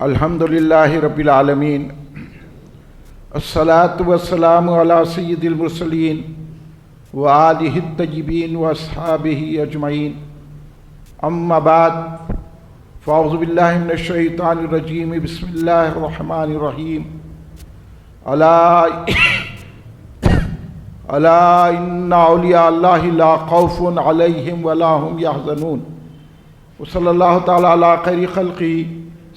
الحمدللہ رب العالمین الصلاۃ والسلام علی سید المرسلین وآلہ الطیبین واصحابہ اجمعین اما بعد فاعوذ باللہ من الشیطان الرجیم بسم اللہ الرحمن الرحیم الا ان اولیاء اللہ لا خوف علیہم ولا هم یحزنون وصلی اللہ تعالی علی خیر خلقہ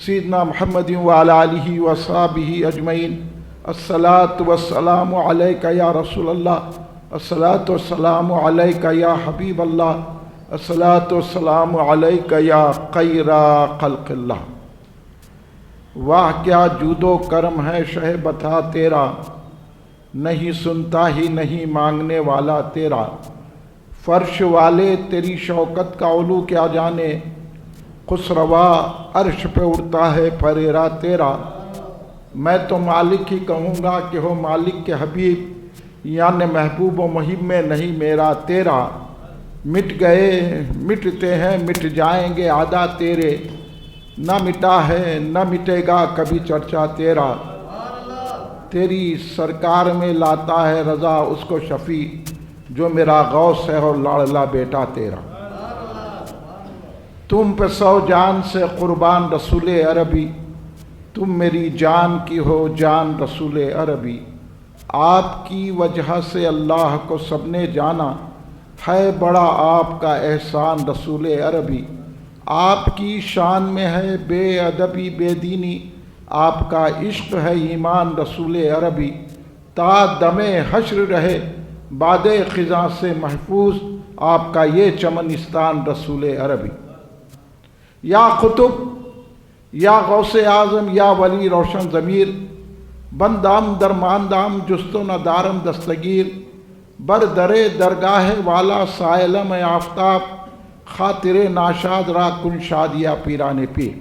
سیدنا محمد وعلی آلہ وصحبہ اجمعین الصلاۃ والسلام علیک یا رسول اللہ، الصلاۃ والسلام علیک یا حبیب اللہ، الصلاۃ والسلام علیک یا خیر خلق اللہ۔ واہ کیا جود و کرم ہے شہ بتا تیرا، نہیں سنتا ہی نہیں مانگنے والا تیرا، فرش والے تیری شوکت کا علو کیا جانے، خسروا عرش پہ اڑتا ہے پریرا تیرا۔ میں تو مالک ہی کہوں گا کہ ہو مالک کے حبیب، یعنی محبوب و محب میں نہیں میرا تیرا۔ مٹ گئے مٹتے ہیں مٹ جائیں گے عدا تیرے، نہ مٹا ہے نہ مٹے گا کبھی چرچا تیرا۔ تیری سرکار میں لاتا ہے رضا اس کو شفیع، جو میرا غوث ہے اور لاڑلا بیٹا تیرا۔ تم پہ 100 جان سے قربان رسول عربی، تم میری جان کی ہو جان رسول عربی۔ آپ کی وجہ سے اللہ کو سب نے جانا، ہے بڑا آپ کا احسان رسول عربی۔ آپ کی شان میں ہے بے ادبی بے دینی، آپ کا عشق ہے ایمان رسول عربی۔ تا دم حشر رہے باد خزاں سے محفوظ، آپ کا یہ چمنستان رسول عربی۔ یا قطب یا غوث اعظم یا ولی روشن ضمیر، بندام درماندام جستو نہ دارم دستگیر، بر درے درگاہ والا سائلم آفتاب، خاطر ناشاد را کن شادیا پیران پیر۔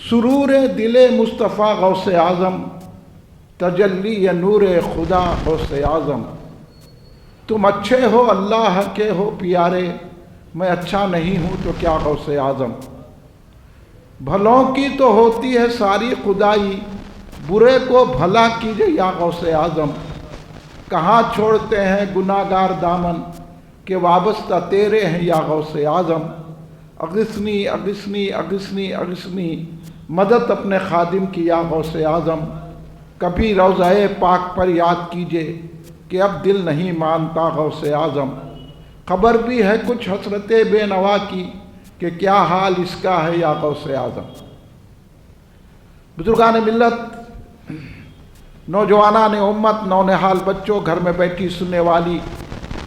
سرور دل مصطفیٰ غوث اعظم، تجلی نور خدا غوث اعظم۔ تم اچھے ہو اللہ کے ہو پیارے، میں اچھا نہیں ہوں تو کیا غوث اعظم۔ بھلوں کی تو ہوتی ہے ساری خدائی، برے کو بھلا کیجے یا غوث اعظم۔ کہاں چھوڑتے ہیں گناہ گار دامن، کہ وابستہ تیرے ہیں یا غوث اعظم۔ اغثنی اغثنی اغثنی اغثنی، مدد اپنے خادم کی یا غوث اعظم۔ کبھی روضہ پاک پر یاد کیجے، کہ اب دل نہیں مانتا غوث اعظم۔ خبر بھی ہے کچھ حسرت بے نوا کی، کہ کیا حال اس کا ہے یا غوث اعظم۔ بزرگان ملت، نوجوانان امت، نونہال بچوں، گھر میں بیٹھی سننے والی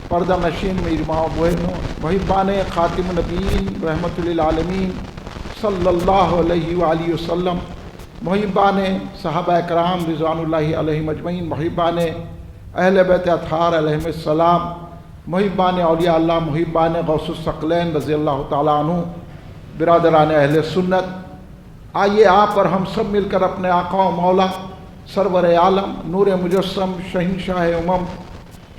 پردہ نشین میری ماں بہنوں، محبان خاتم النبیین رحمت للعالمین صلی اللہ علیہ وآلہ وسلم، محبان صحابہ کرام رضوان اللہ علیہم اجمعین، محبان اہل بیت اطہار علیہم السلام، محبان اولیاء اللہ، محبان غوث الثقلین رضی اللہ تعالیٰ عنہ، برادران اہل سنت، آئیے آپ اور ہم سب مل کر اپنے آقا و مولا سرور عالم نور مجسم شہنشاہ امم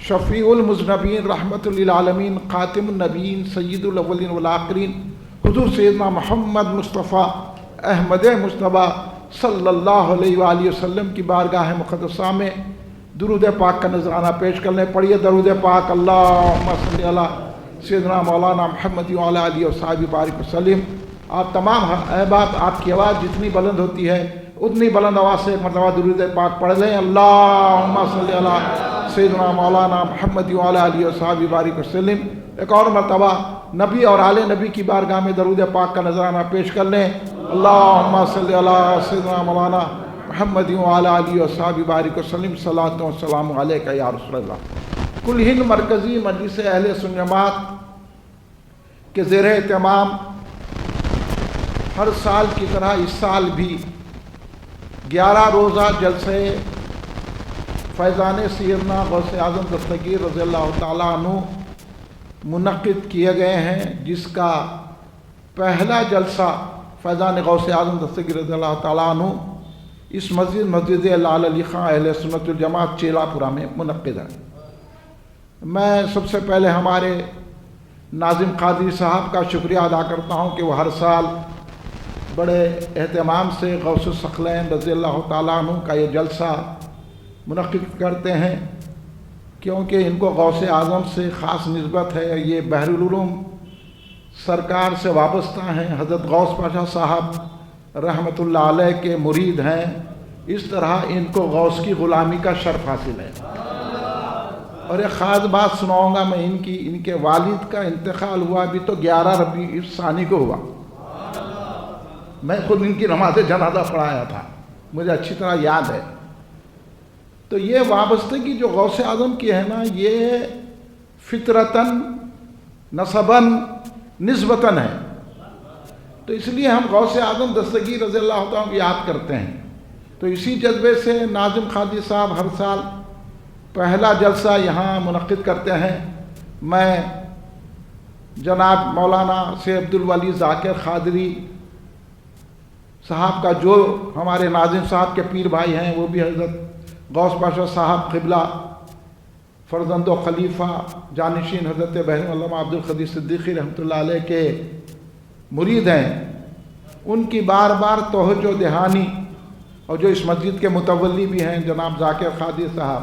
شفیع المذنبین رحمت للعالمین خاتم النبیین سید الاولین والآخرین حضور سیدنا محمد مصطفیٰ احمد مصطفیٰ صلی اللہ علیہ وآلہ وسلم کی بارگاہ مقدسہ میں درود پاک کا نذرانہ پیش کرنے۔ پڑھیے درود پاک، اللہم صلی علی سیدنا مولانا محمد وعلی آلہ وصحبہ بارک وسلم۔ آپ تمام احباب، آپ کی آواز جتنی بلند ہوتی ہے اتنی بلند آواز سے ایک مرتبہ درود پاک پڑھ لیں۔ اللہم صلی علی سیدنا مولانا محمد وعلی آلہ وصحبہ بارک وسلم۔ ایک اور مرتبہ نبی اور آل نبی کی بارگاہ میں درود پاک کا نذرانہ پیش کر لیں۔ اللہم صلی علی سیدنا مولانا محمد وعلی آلہ وصحبہ بارک وسلم، صلاۃ و سلام علیک یا رسول اللہ۔ کل ہند مرکزی مجلس اہل سنت جماعت کے زیر اہتمام ہر سال کی طرح اس سال بھی 11 روزہ جلسے فیضان سیدنا غوث اعظم دستگیر رضی اللہ تعالیٰ عنہ منعقد کیے گئے ہیں، جس کا پہلا جلسہ فیضان غوث اعظم دستگیر رضی اللہ تعالیٰ عنہ اس مسجد لال علی خاں اہل سنت الجماعت چیلا پورہ میں منعقد ہے۔ میں سب سے پہلے ہمارے ناظم قادری صاحب کا شکریہ ادا کرتا ہوں کہ وہ ہر سال بڑے اہتمام سے غوث الثقلین رضی اللہ تعالیٰ عنہ کا یہ جلسہ منعقد کرتے ہیں، کیونکہ ان کو غوث اعظم سے خاص نسبت ہے، یہ بحر العلوم سرکار سے وابستہ ہیں، حضرت غوث پاشا صاحب رحمۃ اللہ علیہ کے مرید ہیں، اس طرح ان کو غوث کی غلامی کا شرف حاصل ہے۔ اور ایک خاص بات سناؤں گا میں، ان کے والد کا انتقال ہوا بھی تو 11 ربیع الثانی کو ہوا، میں خود ان کی نماز جنازہ پڑھایا تھا، مجھے اچھی طرح یاد ہے۔ تو یہ وابستگی جو غوث اعظم کی ہے نا، یہ فطرتاً نسباً نسبتاً ہے، تو اس لیے ہم غوث اعظم دستگیر رضی اللہ تعالیٰ کو یاد کرتے ہیں۔ تو اسی جذبے سے ناظم قادری صاحب ہر سال پہلا جلسہ یہاں منعقد کرتے ہیں۔ میں جناب مولانا سید عبدالولی ذاکر قادری صاحب کا، جو ہمارے ناظم صاحب کے پیر بھائی ہیں، وہ بھی حضرت غوث پاشا صاحب قبلہ فرزند و خلیفہ جانشین حضرت بحر علامہ عبد القدیر صدیقی رحمۃ اللہ علیہ کے مرید ہیں، ان کی بار بار توجہ دہانی، اور جو اس مسجد کے متولی بھی ہیں جناب ذاکر قادری صاحب،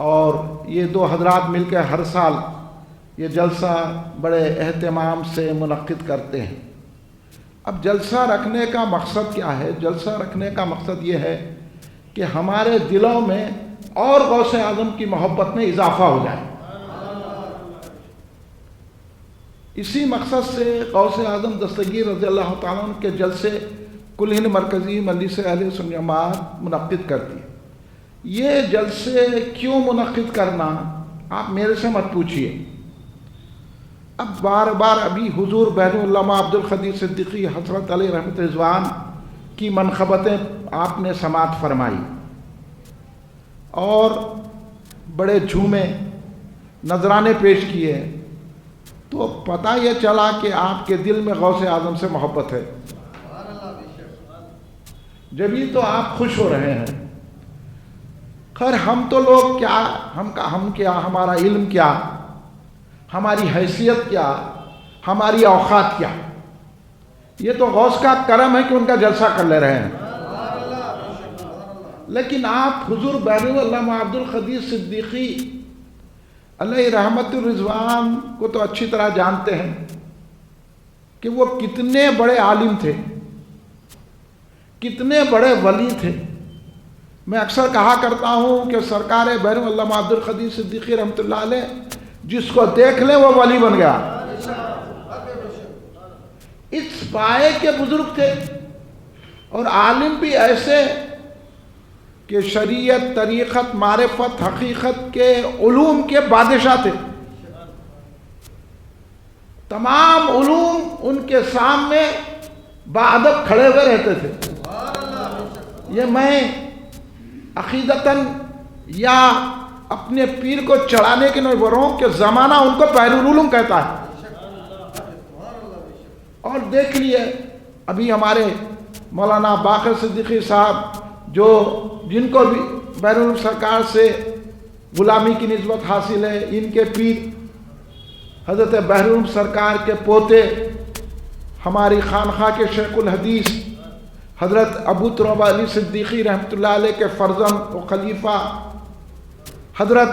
اور یہ دو حضرات مل کے ہر سال یہ جلسہ بڑے اہتمام سے منعقد کرتے ہیں۔ اب جلسہ رکھنے کا مقصد کیا ہے؟ جلسہ رکھنے کا مقصد یہ ہے کہ ہمارے دلوں میں اور غوث اعظم کی محبت میں اضافہ ہو جائے۔ اسی مقصد سے غوث اعظم دستگیر رضی اللہ تعالیٰ عنہ کے جلسے کل ہند مرکزی مجلس اہل سنت جماعت منعقد کرتی ہے۔ یہ جلسے کیوں منعقد کرنا آپ میرے سے مت پوچھئے، اب بار بار ابھی حضور بحر علامہ عبد القدیر صدیقی حضرت علیہ رحمۃ رضوان کی منقبتیں آپ نے سماعت فرمائی، اور بڑے جھومے نذرانے پیش کیے، تو پتہ یہ چلا کہ آپ کے دل میں غوث اعظم سے محبت ہے، جبھی تو آپ خوش ہو رہے ہیں۔ خیر ہم تو لوگ کیا، ہم کیا، ہمارا علم کیا، ہماری حیثیت کیا، ہماری اوقات کیا، یہ تو غوث کا کرم ہے کہ ان کا جلسہ کر لے رہے ہیں۔ لیکن آپ حضور بحر علامہ عبد القدیر صدیقی علیہ رحمت الرضوان کو تو اچھی طرح جانتے ہیں کہ وہ کتنے بڑے عالم تھے، کتنے بڑے ولی تھے۔ میں اکثر کہا کرتا ہوں کہ سرکار بحر علامہ عبد القدیر صدیقی رحمۃ اللہ علیہ جس کو دیکھ لیں وہ ولی بن گیا۔ اس پائے کے بزرگ تھے، اور عالم بھی ایسے کہ شریعت، طریقت، معرفت، حقیقت کے علوم کے بادشاہ تھے۔ تمام علوم ان کے سامنے باادب کھڑے ہوئے رہتے تھے۔ یہ میں عقیدتاً یا اپنے پیر کو چڑھانے کے نہیں بول رہا ہوں کہ زمانہ ان کو بحر العلوم کہتا ہے۔ اور دیکھ لیے ابھی ہمارے مولانا باقر صدیقی صاحب، جن کو بھی بحر العلوم سرکار سے غلامی کی نسبت حاصل ہے، ان کے پیر حضرت بحر العلوم سرکار کے پوتے، ہماری خانقاہ کے شیخ الحدیث حضرت ابو تراب علی صدیقی رحمۃ اللہ علیہ کے فرزند و خلیفہ حضرت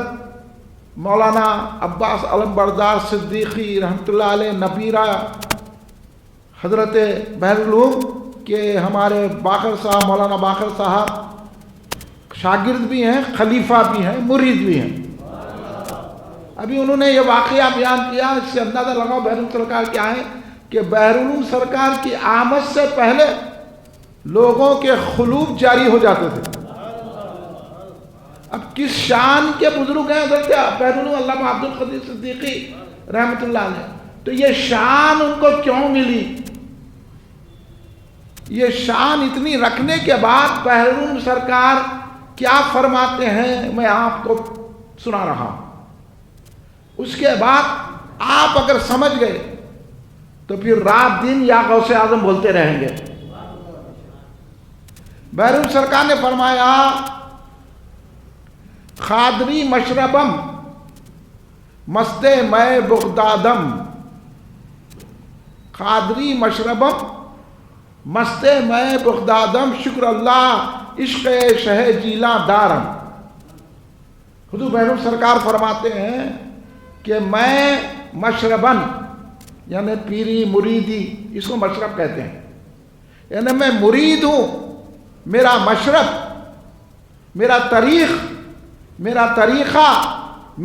مولانا عباس علم بردار صدیقی رحمۃ اللہ علیہ نبیرہ حضرت بحر العلوم کے ہمارے باقر صاحب، مولانا باقر صاحب شاگرد بھی ہیں، خلیفہ بھی ہیں، مرید بھی ہیں۔ ابھی انہوں نے یہ واقعہ بیان کیا، اس سے اندازہ لگاؤ بحر العلوم سرکار کیا ہے کہ بحر العلوم سرکار کی آمد سے پہلے لوگوں کے خلوب جاری ہو جاتے تھے۔ اب کس شان کے بزرگ ہیں حضرت بحر العلوم علامہ عبد القدیر صدیقی رحمۃ اللہ علیہ، تو یہ شان ان کو کیوں ملی؟ یہ شان اتنی رکھنے کے بعد بحر العلوم سرکار کیا فرماتے ہیں میں آپ کو سنا رہا ہوں۔ اس کے بعد آپ اگر سمجھ گئے تو پھر رات دن یا غوث اعظم بولتے رہیں گے۔ بحر العلوم سرکار نے فرمایا خادری مشربم مست میں بغدادم، خادری مشربم مست میں بغدادم شکر اللہ عشق شہ جیلاں دارم. حضور محبوب سرکار فرماتے ہیں کہ میں مشربن یعنی پیری مریدی، اس کو مشرب کہتے ہیں، یعنی میں مرید ہوں. میرا مشرب، میرا طریق، میرا طریقہ،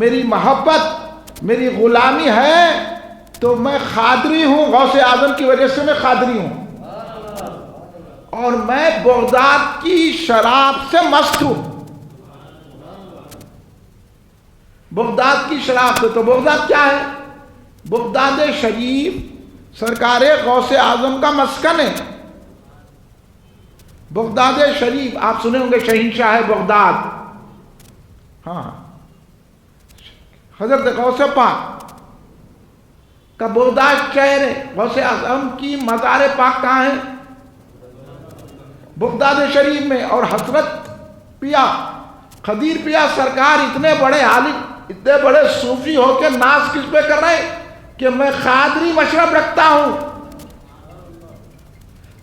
میری محبت، میری غلامی ہے تو میں قادری ہوں. غوث اعظم کی وجہ سے میں قادری ہوں. اور میں بغداد کی شراب سے مست ہوں. بغداد کی شراب سے. تو بغداد کیا ہے؟ بغداد شریف سرکار غوث اعظم کا مسکن ہے. بغداد شریف آپ سنے ہوں گے، شہنشاہ بغداد، ہاں، حضرت غوث پاک کا بغداد شہر ہے. غوث اعظم کی مزار پاک کہاں ہے؟ بغداد شریف میں. اور حضرت پیا خدیر پیا سرکار اتنے بڑے عالم، اتنے بڑے صوفی ہو کے ناز کس پہ کر رہے کہ میں قادری مشرب رکھتا ہوں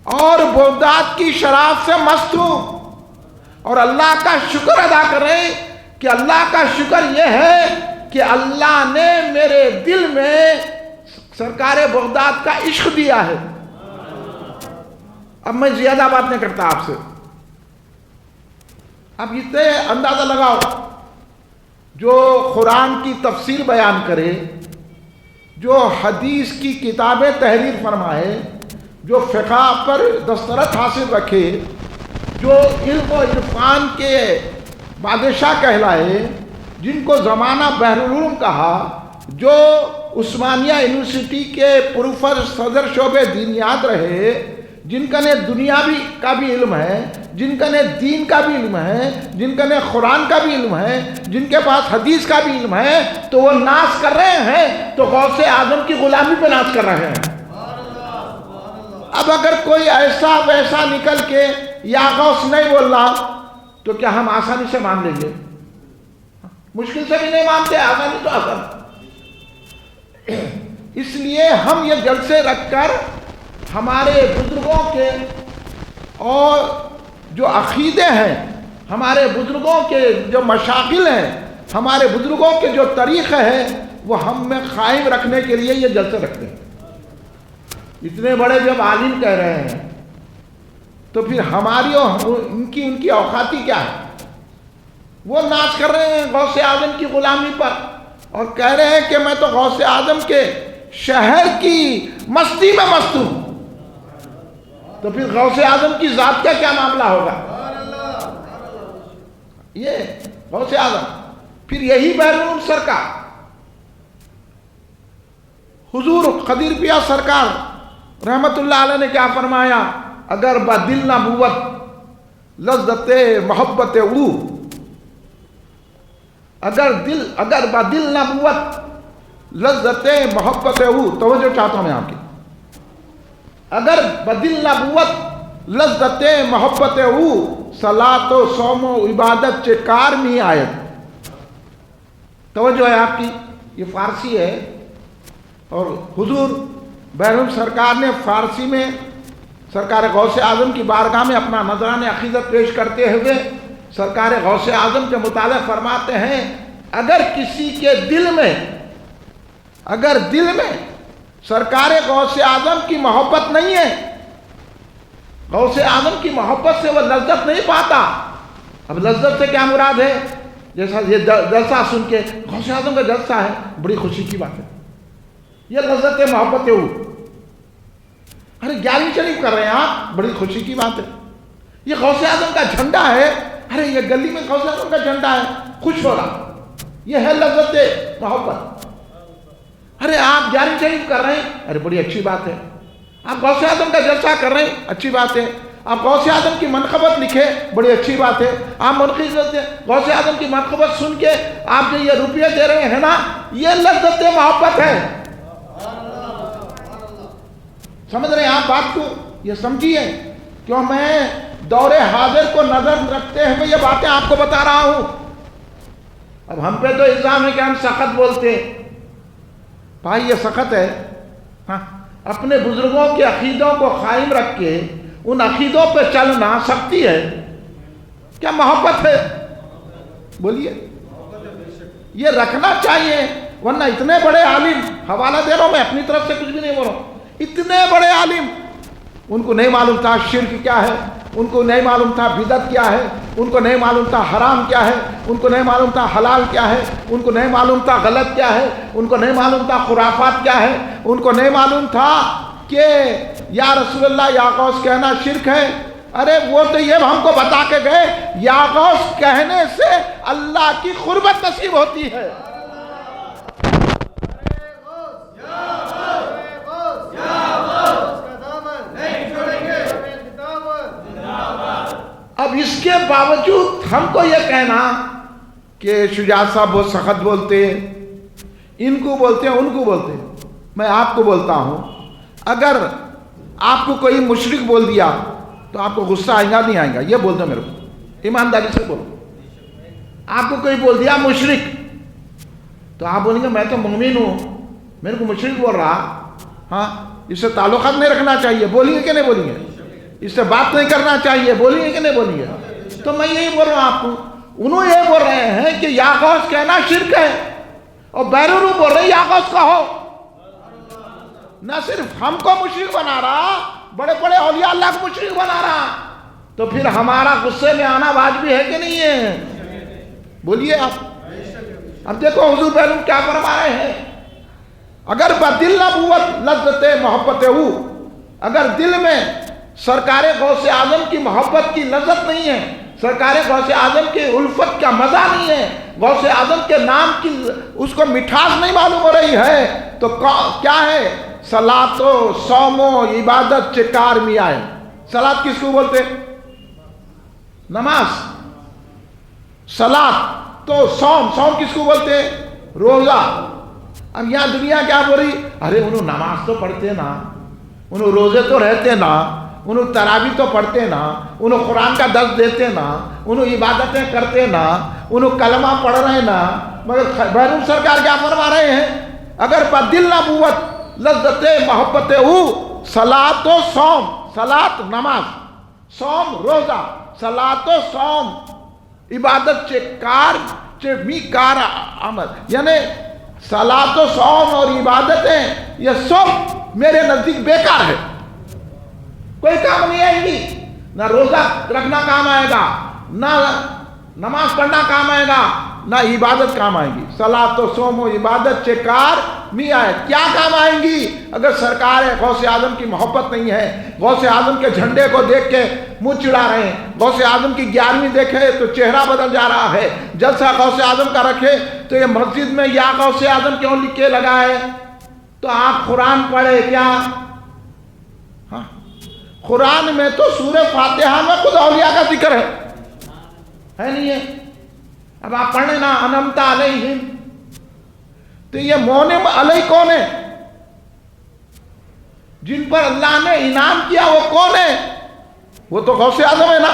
اور بغداد کی شراب سے مست ہوں. اور اللہ کا شکر ادا کر رہے ہیں کہ اللہ کا شکر یہ ہے کہ اللہ نے میرے دل میں سرکار بغداد کا عشق دیا ہے. اب میں زیادہ بات نہیں کرتا آپ سے. اب اتنے اندازہ لگاؤ، جو قرآن کی تفسیر بیان کرے، جو حدیث کی کتابیں تحریر فرمائے، جو فقہ پر دسترت حاصل رکھے، جو علم و عرفان کے بادشاہ کہلائے، جن کو زمانہ بحر العلوم کہا، جو عثمانیہ یونیورسٹی کے پروفیسر صدر شعبہ دینیات رہے، جن کا نے دنیاوی کا بھی علم ہے، جن کا نے دین کا بھی علم ہے، جن کا نے قرآن کا بھی علم ہے، جن کے پاس حدیث کا بھی علم ہے، تو وہ ناز کر رہے ہیں تو غوث اعظم کی غلامی پہ ناز کر رہے ہیں. اب اگر کوئی ایسا ویسا نکل کے یا غوث نہیں بول رہا تو کیا ہم آسانی سے مان لیں گے؟ مشکل سے بھی نہیں مانتے، آسانی تو آسان. اس لیے ہم یہ جلسے رکھ کر ہمارے بزرگوں کے اور جو عقیدے ہیں، ہمارے بزرگوں کے جو مشاغل ہیں، ہمارے بزرگوں کے جو طریقے ہیں، وہ ہم میں قائم رکھنے کے لیے یہ جلسے رکھتے ہیں. اتنے بڑے جب عالم کہہ رہے ہیں تو پھر ہماری اور ان کی اوقاتی کیا ہے؟ وہ ناز کر رہے ہیں غوث اعظم کی غلامی پر اور کہہ رہے ہیں کہ میں تو غوث اعظم کے شہر کی مستی میں مست ہوں. تو پھر غوث اعظم کی ذات کا کیا معاملہ ہوگا؟ یہ غوث اعظم. پھر یہی بحر سرکار حضور خدیر پیا سرکار رحمت اللہ علیہ نے کیا فرمایا؟ اگر بدل نبوت لذت محبت او، اگر بدل نبوت لذت محبت او. توجہ چاہتا ہوں میں آپ کی. اگر بدل نبوت لذت محبت او، صلاۃ و صوم و عبادت چے کار نہیں آیت. توجہ ہے آپ کی. یہ فارسی ہے اور حضور بحرم سرکار نے فارسی میں سرکار غوث اعظم کی بارگاہ میں اپنا نذران عقیدت پیش کرتے ہوئے سرکار غوث اعظم کے متعلق فرماتے ہیں، اگر کسی کے دل میں سرکار غوث اعظم کی محبت نہیں ہے، غوث اعظم کی محبت سے وہ لذت نہیں پاتا. اب لذت سے کیا مراد ہے؟ جیسا یہ جلسہ سن کے غوث اعظم کا جلسہ ہے، بڑی خوشی کی بات ہے، یہ لذت محبت ہے. وہ ارے 11ویں شریف کر رہے ہیں آپ، بڑی خوشی کی بات ہے. یہ غوث اعظم کا جھنڈا ہے، ارے یہ گلی میں غوث اعظم کا جھنڈا ہے، خوش ہو رہا، یہ ہے لذت محبت. ارے آپ 11ویں شریف کر رہے ہیں، ارے بڑی اچھی بات ہے. آپ غوث اعظم کا جلسہ کر رہے ہیں، اچھی بات ہے. آپ غوث اعظم کی منقبت لکھے، بڑی اچھی بات ہے. آپ غوث اعظم کی منقبت سن کے آپ جو یہ روپیے دے رہے ہیں نا، یہ لذت محبت ہے. سمجھ رہے ہیں آپ بات کو؟ یہ سمجھیے، کیوں میں دور حاضر کو نظر رکھتے ہوئے یہ باتیں آپ کو بتا رہا ہوں. اب ہم پہ تو الزام ہے کہ ہم سخت بولتے ہیں. بھائی یہ سخت ہے. ہاں، اپنے بزرگوں کے عقیدوں کو قائم رکھ کے ان عقیدوں پہ چلنا سختی ہے کیا محبت ہے؟ بولیے، یہ رکھنا چاہیے، ورنہ اتنے بڑے عالم، حوالہ دے رہا ہوں میں، اپنی طرف سے کچھ بھی نہیں بول رہا ہوں، اتنے بڑے عالم، ان کو نہیں معلوم تھا شرک کیا ہے، ان کو نہیں معلوم تھا بدعت کیا ہے، ان کو نہیں معلوم تھا حرام کیا ہے، ان کو نہیں معلوم تھا حلال کیا ہے، ان کو نہیں معلوم تھا غلط کیا ہے، ان کو نہیں معلوم تھا خرافات کیا ہے، ان کو نہیں معلوم تھا کہ یا رسول اللہ یا غوث کہنا شرک ہے۔ ارے وہ تو یہ ہم کو بتا کے گئے یا غوث کہنے سے اللہ کی قربت نصیب ہوتی ہے۔ اب اس کے باوجود ہم کو یہ کہنا کہ شجاعت صاحب بہت سخت بولتے ہیں، ان کو بولتے ہیں ان کو بولتے ہیں، میں آپ کو بولتا ہوں، اگر آپ کو کوئی مشرک بول دیا تو آپ کو غصہ آئے گا نہیں آئے گا؟ یہ بول دو میرے کو، ایمانداری سے بولو۔ آپ کو کوئی بول دیا مشرک تو آپ بولیں گے میں تو مومن ہوں، میرے کو مشرک بول رہا، ہاں اس سے تعلقات نہیں رکھنا چاہیے، بولیں گے کہ نہیں بولیں گے؟ اس سے بات نہیں کرنا چاہیے، بولیں گے کہ نہیں بولیں گے؟ تو میں یہی بول رہا ہوں آپ کو، انہوں یہ بول رہے ہیں کہ یا غوث کہنا شرک ہے، اور بیرونوں بول رہے ہیں یا غوث کہو۔ نہ صرف ہم کو مشرک بنا رہا، بڑے بڑے اولیاء اللہ کو مشرک بنا رہا، تو پھر ہمارا غصے میں آنا واجب ہے کہ نہیں ہے؟ بولیے آپ۔ اب دیکھو حضور بیرون کیا فرما رہے ہیں، اگر بدل نبوت لذت محبت ہو، اگر دل میں سرکار غوث اعظم کی محبت کی لذت نہیں ہے، سرکار غوث اعظم کی الفت کا مزہ نہیں ہے، غوث اعظم کے نام کی اس کو مٹھاس نہیں معلوم ہو رہی ہے، تو کیا ہے؟ صلاۃ و صوم و عبادت چکار میں آئے۔ صلاۃ کس کو بولتے؟ نماز۔ صلاۃ تو صوم، صوم کس کو بولتے؟ روزہ۔ اب یہاں دنیا کیا بول رہی؟ ارے انہوں نماز تو پڑھتے نا، انہوں روزے تو رہتے نا، انہوں تراویح تو پڑھتے نا، انہوں قرآن کا درس دیتے نا، انہوں عبادتیں کرتے نا، انہوں کلمہ پڑھ رہے نا، مگر بیرون سرکار کیا فرما رہے ہیں؟ اگر بدل نبوت لذت محبت ہو، صلاۃ و صوم، صلاۃ نماز، صوم روزہ، صلاۃ و صوم عبادت می کار عمل، یعنی صلاۃ و صوم اور عبادتیں یہ سب میرے نزدیک بیکار ہے، کوئی کام نہیں آئے گی، نہ روزہ رکھنا کام آئے گا، نہ نماز پڑھنا کام آئے گا، نہ عبادت کام آئے گی۔ صلاۃ و صوم و عبادت چکار می آئے، کیا کام آئیں گی اگر سرکار غوث اعظم کی محبت نہیں ہے؟ غوث اعظم کے جھنڈے کو دیکھ کے منہ چڑھا رہے ہیں، غوث اعظم کی 11ویں دیکھے تو چہرہ بدل جا رہا ہے، جلسہ غوث اعظم کا رکھے تو یہ مسجد میں یا غوث اعظم کیوں لکھ کے لگائے؟ تو آپ قرآن پڑھے کیا؟ ہاں قرآن میں تو سورہ فاتحہ میں خود اولیاء کا ذکر ہے نہیں ہے؟ اب آپ پڑھیں نا انعمت علیہم، تو یہ منعم علیہ کون ہے؟ جن پر اللہ نے انعام کیا وہ کون ہے؟ وہ تو غوث اعظم ہے نا۔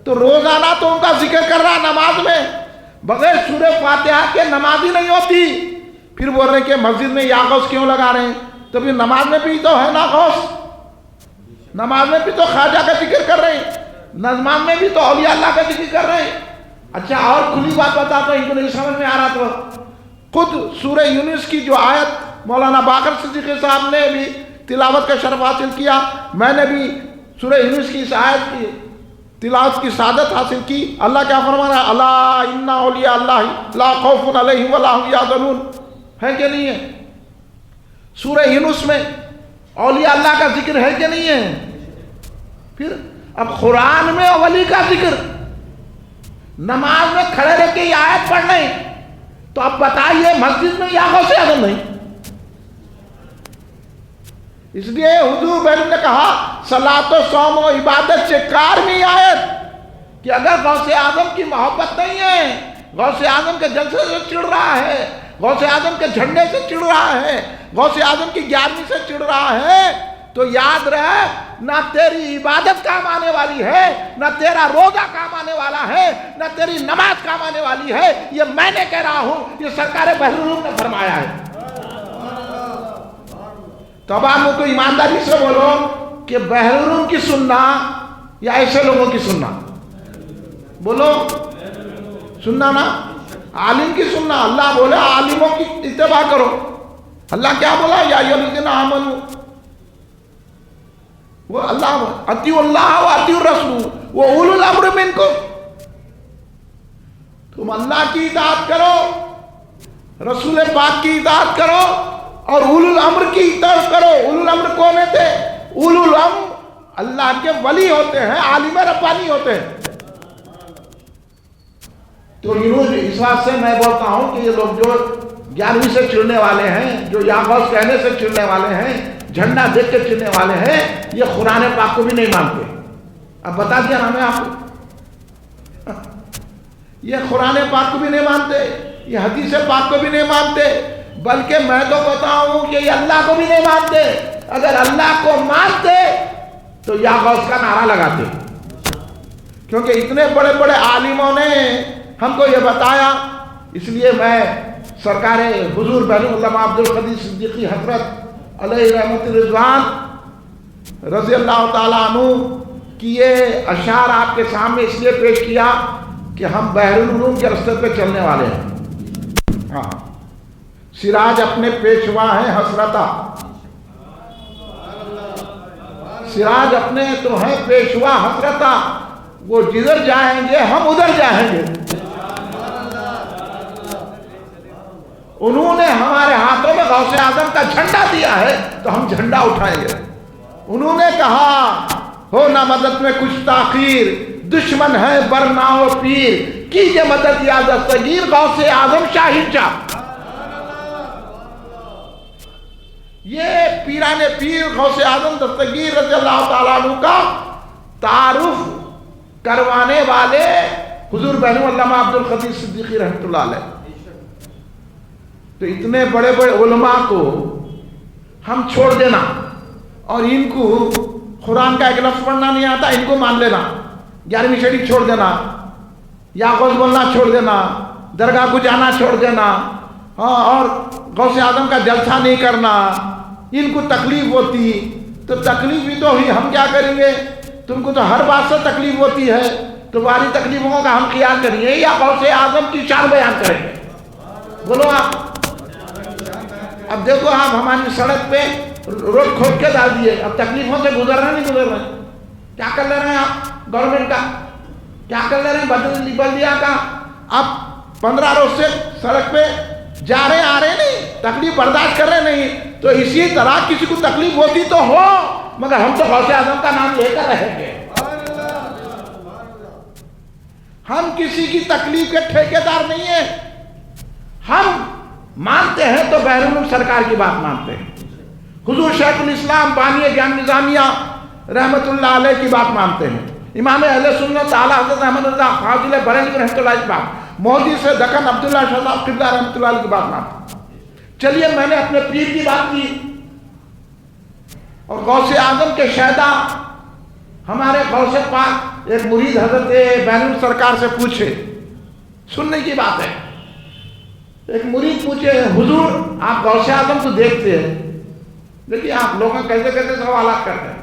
تو روزانہ تو ان کا ذکر کر رہا نماز میں، بغیر سورہ فاتحہ کے نماز ہی نہیں ہوتی، پھر بول رہے ہیں کہ مسجد میں یا غوث کیوں لگا رہے ہیں؟ تو پھر نماز میں بھی تو ہے نا غوث، نماز میں بھی تو خواجہ کا ذکر کر رہے ہیں، نماز میں بھی تو اولیاء اللہ کا ذکر کر رہے ہیں۔ اچھا اور کھلی بات بتاتا ہوں، ان کو نہیں سمجھ میں آ رہا تو خود سورہ یونس کی جو آیت مولانا باقر صدیقی صاحب نے بھی تلاوت کا شرف حاصل کیا، میں نے بھی سورہ یونس کی اس آیت کی تلاوت کی سعادت حاصل کی۔ اللہ کیا فرما رہا ہے؟ الا ان اولیاء اللہ لا خوف علیہم ولا هم یحزنون، ہے کہ نہیں ہے؟ سورہ یونس میں اولیاء اللہ کا ذکر ہے کہ نہیں ہے؟ پھر اب قرآن میں ولی کا ذکر، نماز میں کھڑے رہ کے یہ آیت پڑھنے، تو اب بتائیے مسجد میں یا غوث اعظم نہیں؟ اس لیے حضور بیرون نے کہا صلاۃ و صوم و عبادت سے کار میں آیت، کہ اگر غوث اعظم کی محبت نہیں ہے، غوث اعظم کے جلسے سے چڑھ رہا ہے، غوث اعظم کے جھنڈے سے چڑھ رہا ہے، غوث اعظم کی 11ویں سے چڑھ رہا ہے، تو یاد رہے نہ تیری عبادت کام آنے والی ہے، نہ تیرا روزہ کام آنے والا ہے، نہ تیری نماز کام آنے والی ہے۔ یہ میں نے کہہ رہا ہوں، یہ سرکار بحرالعلوم نے فرمایا ہے۔ تو اب آپ کو ایمانداری سے بولو، کہ بحرون کی سننا یا ایسے لوگوں کی سننا؟ بولو سننا نا، عالم کی سننا۔ اللہ بولے عالموں کی اتباع کرو۔ اللہ کیا بولا؟ یا ایھا الذین آمنوا، وہ اللہ اطیعوا اللہ و اطیعوا الرسول و اولو الامر منکم۔ تم اللہ کی اطاعت کرو، رسول پاک کی اطاعت کرو اور اولو الامر کی اطاعت کرو۔ اولو الامر کون تھے؟ اولو الامر اللہ کے ولی ہوتے ہیں، عالم ربانی ہوتے ہیں۔ تو اس بات سے میں بولتا ہوں کہ یہ لوگ جو 11ویں سے چڑھنے والے ہیں، جو یا غوث کہنے سے چڑھنے والے ہیں، جھنڈا دیکھ کے چڑھنے والے ہیں، یہ قرآن پاک کو بھی نہیں مانتے۔ اب بتا دیا نا میں آپ کو، یہ قرآن پاک کو بھی نہیں مانتے، یہ حدیث پاک کو بھی نہیں مانتے، بلکہ میں تو بتاؤں کہ یہ اللہ کو بھی نہیں مانتے۔ اگر اللہ کو مانتے تو یا غوث کا نعرہ لگاتے، کیونکہ اتنے بڑے بڑے عالموں نے ہم کو یہ بتایا۔ اس لیے میں سرکار حضور بحر العلماء عبدالقدیر صدیقی حضرت علیہ رحمت رضوان رضی اللہ تعالیٰ عنہ کی یہ اشعار آپ کے سامنے اس لیے پیش کیا کہ ہم بحر العلوم کے رستے پہ چلنے والے ہیں۔ ہاں، سراج اپنے پیشوا ہیں حسرتا، سراج اپنے تو ہیں پیشوا حسرتا، وہ جدھر جائیں گے ہم ادھر جائیں گے۔ انہوں نے ہمارے ہاتھوں میں غوث اعظم کا جھنڈا دیا ہے تو ہم جھنڈا اٹھائیں گے۔ انہوں نے کہا ہو نہ مدد میں کچھ تاخیر، دشمن ہے برنا و پیر، کیجئے مدد یا دستگیر غوث اعظم شاہین شاہ۔ یہ پیران پیر غوث اعظم دستگیر رضی اللہ تعالیٰ عنہ کا تعارف کروانے والے حضور بحر العلماء عبدالقدیر صدیقی رحمۃ اللہ علیہ۔ تو اتنے بڑے بڑے علماء کو ہم چھوڑ دینا اور ان کو قرآن کا ایک لفظ پڑھنا نہیں آتا، ان کو مان لینا، 11ویں شریف چھوڑ دینا، یا غوث بولنا چھوڑ دینا، درگاہ کو جانا چھوڑ دینا، ہاں، اور غوث اعظم کا جلسہ نہیں کرنا، ان کو تکلیف ہوتی تو تکلیف بھی تو ہوئی، ہم کیا کریں گے؟ تم کو تو ہر بات سے تکلیف ہوتی ہے، تمہاری تکلیفوں کا ہم خیال کریں گے یا غوث اعظم کی شان بیان کریں گے؟ بولو آپ۔ اب دیکھو آپ ہماری سڑک پہ روڈ کھود کے ڈال دیے، اب تکلیفوں سے گزر رہے نہیں گزر رہے؟ کیا کر لے رہے ہیں آپ گورنمنٹ کا؟ کیا کر لے رہے ہیں بلدیہ کا؟ آپ 15 روز سے سڑک پہ جا رہے آ رہے نہیں، تکلیف برداشت کر رہے نہیں۔ تو اسی طرح کسی کو تکلیف ہوتی تو ہو، مگر ہم تو غوث اعظم کا نام لے کر رہیں گے۔ ہم کسی کی تکلیف کے ٹھیکیدار نہیں ہیں، ہم مانتے ہیں تو بحر العلوم سرکار کی بات مانتے ہیں، حضور شیخ الاسلام بانی جامع نظامیہ رحمت اللہ علیہ کی بات مانتے ہیں، امام اہل سنت اعلیٰ حضرت احمد رضا فاضل بریلوی رحمۃ اللہ کی بات، مودی سے دکن عبداللہ شاہ صاحب قبلہ رحمۃ اللہ علیہ کی بات مانتے ہیں۔ چلیے میں نے اپنے پیر کی بات کی، اور غوث اعظم کے شہدا ہمارے غوث پاک ایک مرید حضرت بحر العلوم سرکار سے پوچھے، سننے کی بات ہے، ایک مرید پوچھے حضور آپ غوث اعظم کو دیکھتے ہیں لیکن آپ لوگوں کیسے کیسے سوالات کرتے ہیں؟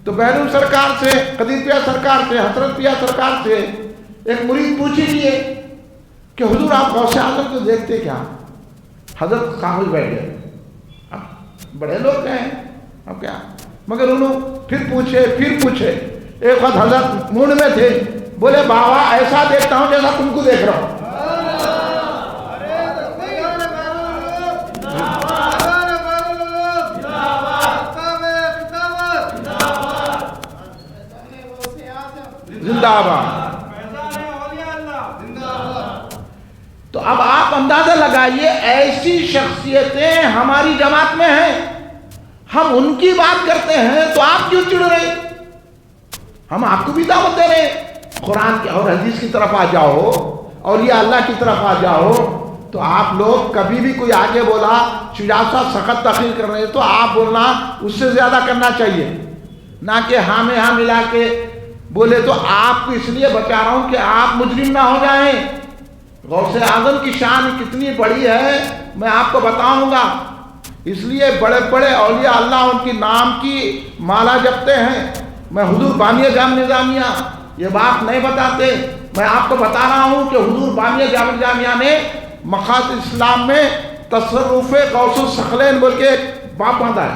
تو بحر العلوم سرکار سے، قدیر پیا سرکار سے، حضرت پیا سرکار سے ایک مرید پوچھی لیے کہ حضور آپ غوث اعظم کو دیکھتے کیا؟ حضرت خاموش بیٹھ گئے، اب بڑے لوگ ہیں اب کیا، مگر انہوں پھر پوچھے، ایک وقت حضرت موڈ میں تھے، بولے بابا ایسا دیکھتا ہوں جیسا تم کو دیکھ رہا ہوں۔ زندہ آباد۔ تو اب آپ اندازہ لگائیے ایسی شخصیتیں ہماری جماعت میں ہیں، ہم ان کی بات کرتے ہیں تو آپ کیوں چڑھ رہے؟ ہم آپ کو بھی دعوت دے رہے ہیں قرآن کی اور حدیث کی طرف آ جاؤ، اولیاء اللہ کی طرف آ جاؤ۔ تو آپ لوگ کبھی بھی کوئی آگے بولا شجاعت صاحب سخت تقریر کر رہے ہیں تو آپ بولنا اس سے زیادہ کرنا چاہیے، نہ کہ ہاں میں ہاں ملا کے بولے۔ تو آپ کو اس لیے بچا رہا ہوں کہ آپ مجرم نہ ہو جائیں۔ غوث اعظم کی شان کتنی بڑی ہے میں آپ کو بتاؤں گا، اس لیے بڑے بڑے اولیاء اللہ ان کی نام کی مالا جپتے ہیں. میں حضور بانی جامع نظامیہ یہ بات نہیں بتاتے، میں آپ کو بتا رہا ہوں کہ حضور بانی جامع نظامیہ نے مقاصد اسلام میں تصرف غوث الثقلین بول کے ایک باب باندھا ہے،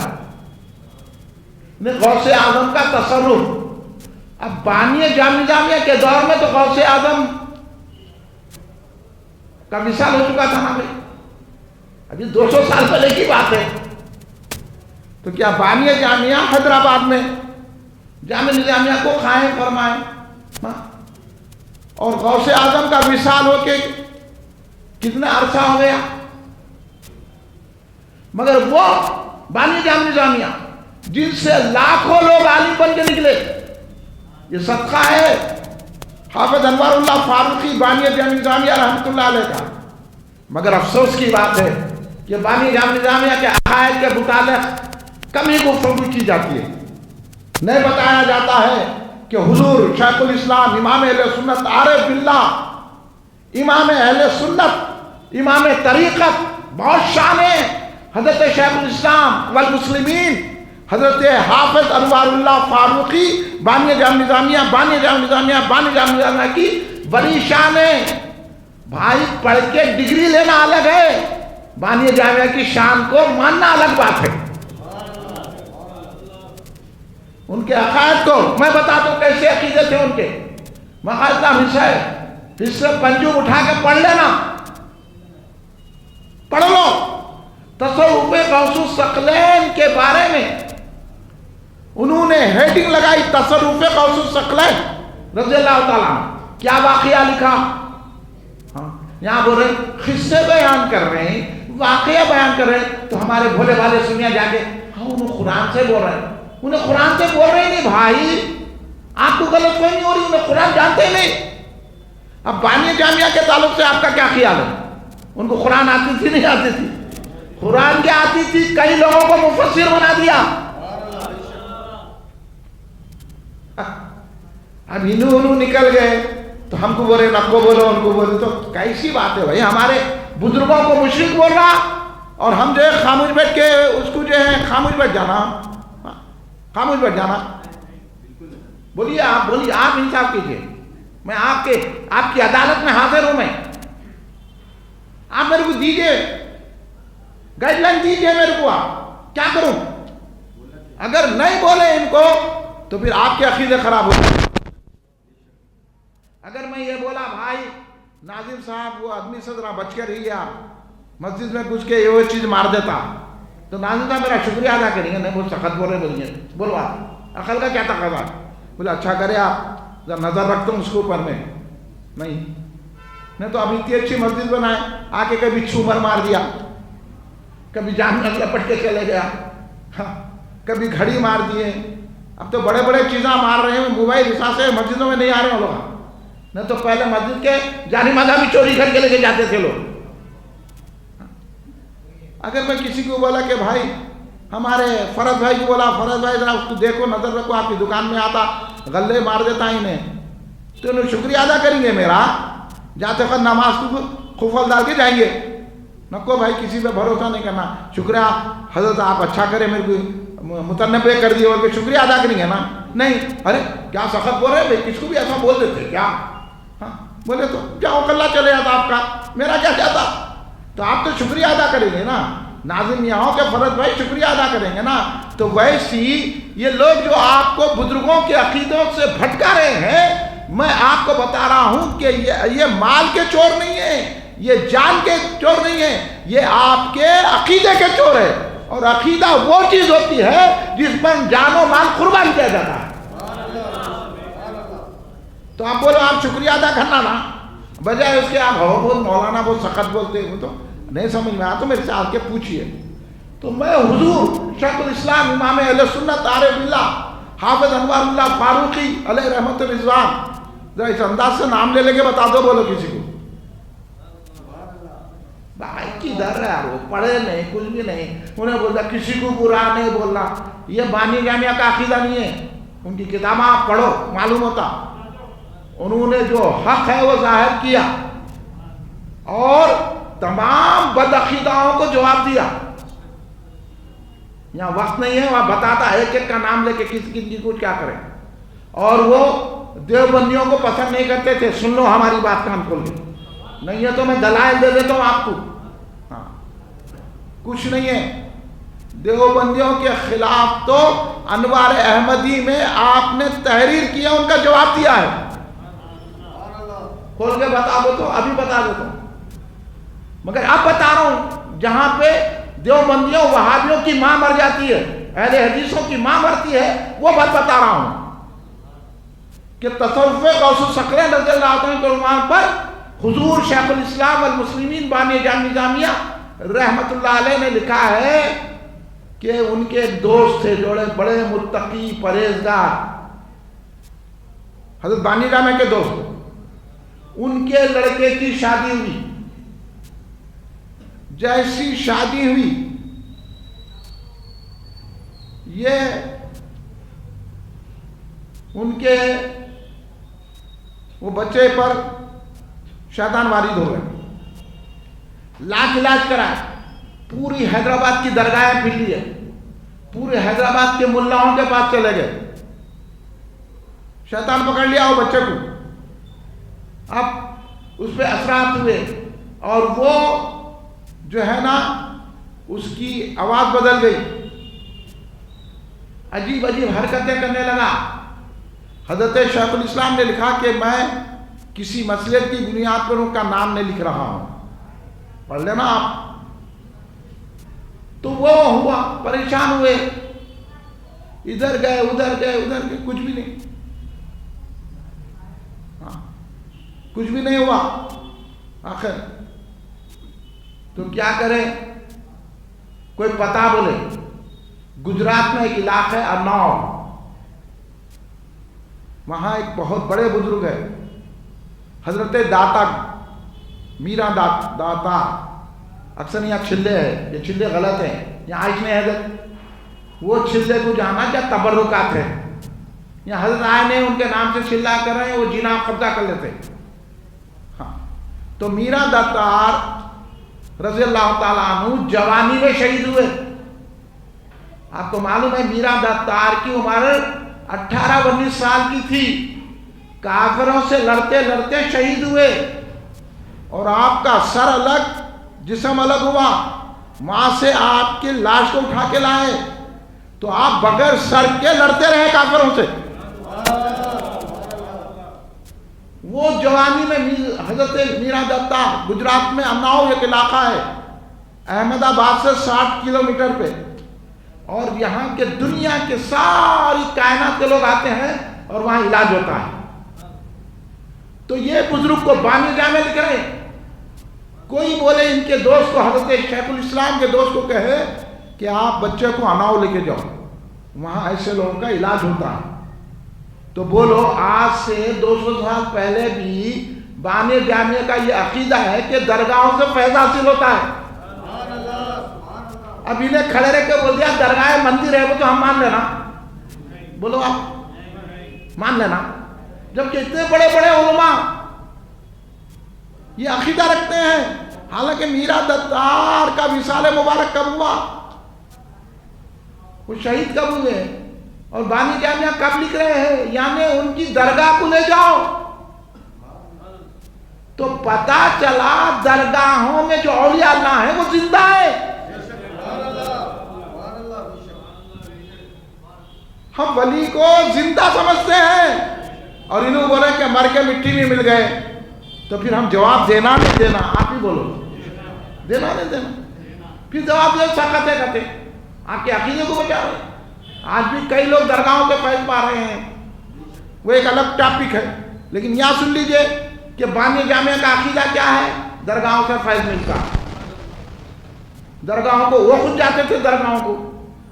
غوث اعظم کا تصرف. اب بانی جامع نظامیہ کے دور میں تو غوث اعظم کا مثال ہو چکا تھا نا بھائی، ابھی 200 سال پہلے کی بات ہے. تو کیا بانی جامعہ حیدرآباد میں جامع نظامیہ کو قائم فرمائے اور غوث اعظم کا مثال ہو کے کتنا عرصہ ہو گیا، مگر وہ بانی جامع نظامیہ جن سے لاکھوں لوگ عالم بن کے نکلے، یہ صدقہ ہے حافظ انوار اللہ فاروقی بانی جامع نظامیہ رحمۃ اللہ علیہ کا. مگر افسوس کی بات ہے کہ بانی جامع نظامیہ کے عقائد کے متعلق کم ہی گفتگو کی جاتی ہے. نہیں بتایا جاتا ہے کہ حضور شیخ الاسلام امام اہل سنت عارف باللہ امام اہل سنت امام طریقت بہت شان ہے حضرت شیخ الاسلام والمسلمین حضرت حافظ انوار اللہ فاروقی بانی جامع نظامیہ کی بڑی شان ہے. بھائی پڑھ کے ڈگری لینا الگ ہے، بانی جامعہ کی شان کو ماننا الگ بات ہے. ان کے عقائد کو میں بتاتا ہوں کیسے عقیدے تھے ان کے. مقاصد حصہ پنجوم اٹھا کے پڑھ لینا، پڑھ لو. تصوف غوث الثقلین کے بارے میں انہوں نے ہیڈنگ لگائی تصوف غوث الثقلین رضی اللہ تعالیٰ عنہ. کیا واقعہ لکھا؟ یہاں بول رہے قصے بیان کر رہے ہیں، واقعہ بیان کر رہے ہیں، تو ہمارے بھولے والے سنیا جا کے ہاں انہوں قرآن سے بول رہے ہیں. انہیں قرآن سے بول رہے نہیں بھائی، آپ کو غلط کوئی نہیں ہو رہی، انہیں قرآن جانتے نہیں. اب بانی جامعہ کے تعلق سے آپ کا کیا خیال ہے؟ ان کو قرآن آتی تھی نہیں آتی تھی؟ قرآن کیا آتی تھی، کئی لوگوں کو مفسر بنا دیا. اب انہوں نکل گئے تو ہم کو بولے نہ کو بولو ان کو بولے، تو کیسی بات ہے بھائی؟ ہمارے بزرگوں کو مشرک بول رہا اور ہم جو ہے خاموش بیٹھ کے اس کو جو ہے خاموش بیٹھ جانا. بولیے آپ انصاف کیجئے. میں آپ کی عدالت میں حاضر ہوں. میں آپ میرے کو دیجئے گائیڈ لائن دیجئے میرے کو. آپ کیا کروں؟ اگر نہیں بولے ان کو تو پھر آپ کے عقیدے خراب ہو جائیں. اگر میں یہ بولا بھائی ناظم صاحب وہ آدمی سے ذرا بچ کے رہیے، آپ مسجد میں گھس کے یہ چیز مار دیتا، تو ناظم صاحب میرا شکریہ ادا کریں گے. نہیں بہت سخت بول رہے بولیے، بولو آپ عقل کا کیا تقاضا؟ بولے اچھا کرے آپ ذرا نظر رکھتا ہوں اس کے اوپر. میں نہیں تو اب اتنی اچھی مسجد بنائے، آ کے کبھی چھومر مار دیا، کبھی جان میں لپٹ کے چلے گیا، کبھی گھڑی مار دیے. اب تو بڑے بڑے چیزیں مار رہے ہیں، موبائل حساب سے مسجدوں میں نہیں آ رہے ہیں لوگ. نہ تو پہلے مسجد کے جانی مادہ بھی چوری کر کے لے کے جاتے تھے لوگ. اگر میں کسی کو بولا کہ بھائی ہمارے فرض بھائی کو بولا فرض بھائی ذرا اس کو دیکھو نظر رکھو، آپ کی دکان میں آتا غلے مار دیتا انہیں، تو انہیں شکریہ ادا کریں گے میرا. جاتے وقت نماز کو خوفل ڈال کے جائیں گے. نکو بھائی کسی پہ بھروسہ نہیں کرنا. شکریہ حضرت آپ اچھا کرے میرے کو متنبع کر دیے، اور کہ شکریہ ادا کریں گے نا. نہیں ارے کیا سخت بول رہے بھائی، کس کو بھی ایسا بول دیتے کیا؟ بولے تو جاؤ کلّا چلے جاتا آپ کا، میرا کیا جاتا. تو آپ تو شکریہ ادا کریں گے نا. ناظم یہاں کے فرض بھائی شکریہ ادا کریں گے نا. تو ویسی یہ لوگ جو آپ کو بزرگوں کے عقیدوں سے بھٹکا رہے ہیں، میں آپ کو بتا رہا ہوں کہ یہ مال کے چور نہیں ہیں، یہ جان کے چور نہیں ہیں، یہ آپ کے عقیدے کے چور ہے. اور عقیدہ وہ چیز ہوتی ہے جس پر جان و مال قربان کیا جاتا ہے. تو آپ بولو آپ شکریہ ادا کرنا نا، بجائے اس کے آپ بہت مولانا بہت سخت بولتے ہیں. وہ تو نہیں سمجھ میں آتا تو میرے سے آ کے پوچھئے. تو میں حضور شیخ الاسلام امام اہل سنت عارف باللہ حافظ انوار اللہ فاروقی علیہ رحمت الرضوان، ذرا اس انداز سے نام لے کے بتا دو بولو کسی کو. بھائی کدھر ہے وہ پڑھے نہیں کچھ بھی نہیں، انہیں بولتا کسی کو برا نہیں بولنا. یہ بانی جامعہ کا عقیدہ نہیں ہے. ان کی کتابیں آپ پڑھو معلوم ہوتا. انہوں نے جو حق ہے وہ ظاہر کیا اور تمام بدعقیداؤں کو جواب دیا. یہاں وقت نہیں ہے، وہاں بتاتا ہے ایک ایک کا نام لے کے کس کی کو کیا کریں. اور وہ دیوبندیوں کو پسند نہیں کرتے تھے. سن لو ہماری بات کان کھول کے، نہیں ہے تو میں دلائل دے دیتا ہوں آپ کو. ہاں کچھ نہیں ہے. دیوبندیوں کے خلاف تو انوار احمدی میں آپ نے تحریر کیا، ان کا جواب دیا ہے. کھول کے بتا دو تو ابھی بتا دیتا ہوں. مگر اب بتا رہا ہوں جہاں پہ دیوبندیوں وہابیوں کی ماں مر جاتی ہے، اہل حدیثوں کی ماں مرتی ہے، وہ بات بتا رہا ہوں کہ تصوف غوث الثقلین رضی اللہ عنہ کے عنوان پر حضور شیخ الاسلام والمسلمین بانی جامع نظامیہ رحمت اللہ علیہ نے لکھا ہے کہ ان کے ایک دوست تھے جوڑے بڑے متقی پرہیزگار، حضرت بانی جامع کے دوست. ان کے لڑکے کی شادی ہوئی. جیسی شادی ہوئی یہ ان کے وہ بچے پر شیطان وارد ہو گئے. لاکھ علاج کرائے، پوری حیدرآباد کی درگاہیں پھر لی ہے، پورے حیدرآباد کے ملاؤں کے پاس چلے گئے. شیطان پکڑ لیا وہ بچے کو. اب اس پہ اثرات ہوئے اور وہ جو ہے نا اس کی آواز بدل گئی، عجیب عجیب حرکتیں کرنے لگا. حضرت شیخ الاسلام نے لکھا کہ میں کسی مسئلے کی بنیاد پر ان کا نام نہیں لکھ رہا ہوں، پڑھ لینا آپ. تو وہ ہوا، پریشان ہوئے، ادھر گئے ادھر گئے ادھر گئے، کچھ بھی نہیں. کچھ بھی نہیں ہوا. آخر تو کیا کریں، کوئی پتہ بولے. گجرات میں ایک علاقہ ہے اناؤ، وہاں ایک بہت بڑے بزرگ ہے حضرت داتا میرا داتا. اکثر یہاں چھلے ہے، یہ چھلے غلط ہیں، یہاں آئے نہیں حضرت. وہ چھلے کو جانا کیا تبرکات ہے، یہاں حضرت آئے نہیں ان کے نام سے چھلا کر رہے ہیں، وہ جینا قبضہ کر لیتے ہیں. ہاں تو میرا داتار رضی اللہ تعالیٰ عنہ جوانی میں شہید ہوئے. آپ کو معلوم ہے میرا داتار کی عمر 18-19 سال کی تھی. کافروں سے لڑتے لڑتے شہید ہوئے اور آپ کا سر الگ جسم الگ ہوا. وہاں سے آپ کی لاش کو اٹھا کے لائے تو آپ بغیر سر کے لڑتے رہے کافروں سے. وہ جوانی میں حضرت میرا دتا گجرات میں اناؤ ایک علاقہ ہے، احمد آباد سے 60 کلومیٹر پہ، اور یہاں کے دنیا کے ساری کائنات کے لوگ آتے ہیں اور وہاں علاج ہوتا ہے. تو یہ بزرگ کو بانی جامع لکھ رہے ہیں. کوئی بولے ان کے دوست کو، حضرت شیخ الاسلام کے دوست کو کہے کہ آپ بچے کو اناؤ لے کے جاؤ، وہاں ایسے لوگوں کا علاج ہوتا ہے. تو بولو آج سے 200 سال پہلے بھی بانی جامع کا یہ عقیدہ ہے کہ درگاہوں سے فیض حاصل ہوتا ہے. اب انہیں کھڑے رہ کے بول دیا درگاہ مندر ہے وہ تو ہم مان لینا. بولو آپ مان لینا، جبکہ اتنے بڑے بڑے علماء یہ عقیدہ رکھتے ہیں. حالانکہ میرا دتار کا وصال مبارک کب ہوا، وہ شہید کب ہوئے، اور بانی جامعہ کب لکھ رہے ہیں، یعنی ان کی درگاہ کو لے جاؤ تو پتا چلا درگاہوں میں جو اولیاء اللہ ہیں وہ زندہ ہے. ہم ولی کو زندہ سمجھتے ہیں اور انہوں بولے کہ مر کے مٹی میں مل گئے. تو پھر ہم جواب دینا نہیں دینا، آپ ہی بولو، دینا نہیں دینا. پھر جواب دے سکتے کہتے آپ کے عقیدے کو بچا رہے. آج بھی کئی لوگ درگاہوں کے فیض پا رہے ہیں، وہ ایک الگ ٹاپک ہے. لیکن یہاں سن لیجئے کہ بانی جامعہ کا عقیدہ کیا ہے. درگاہوں سے فیض ملتا، درگاہوں کو وہ خود جاتے تھے درگاہوں کو،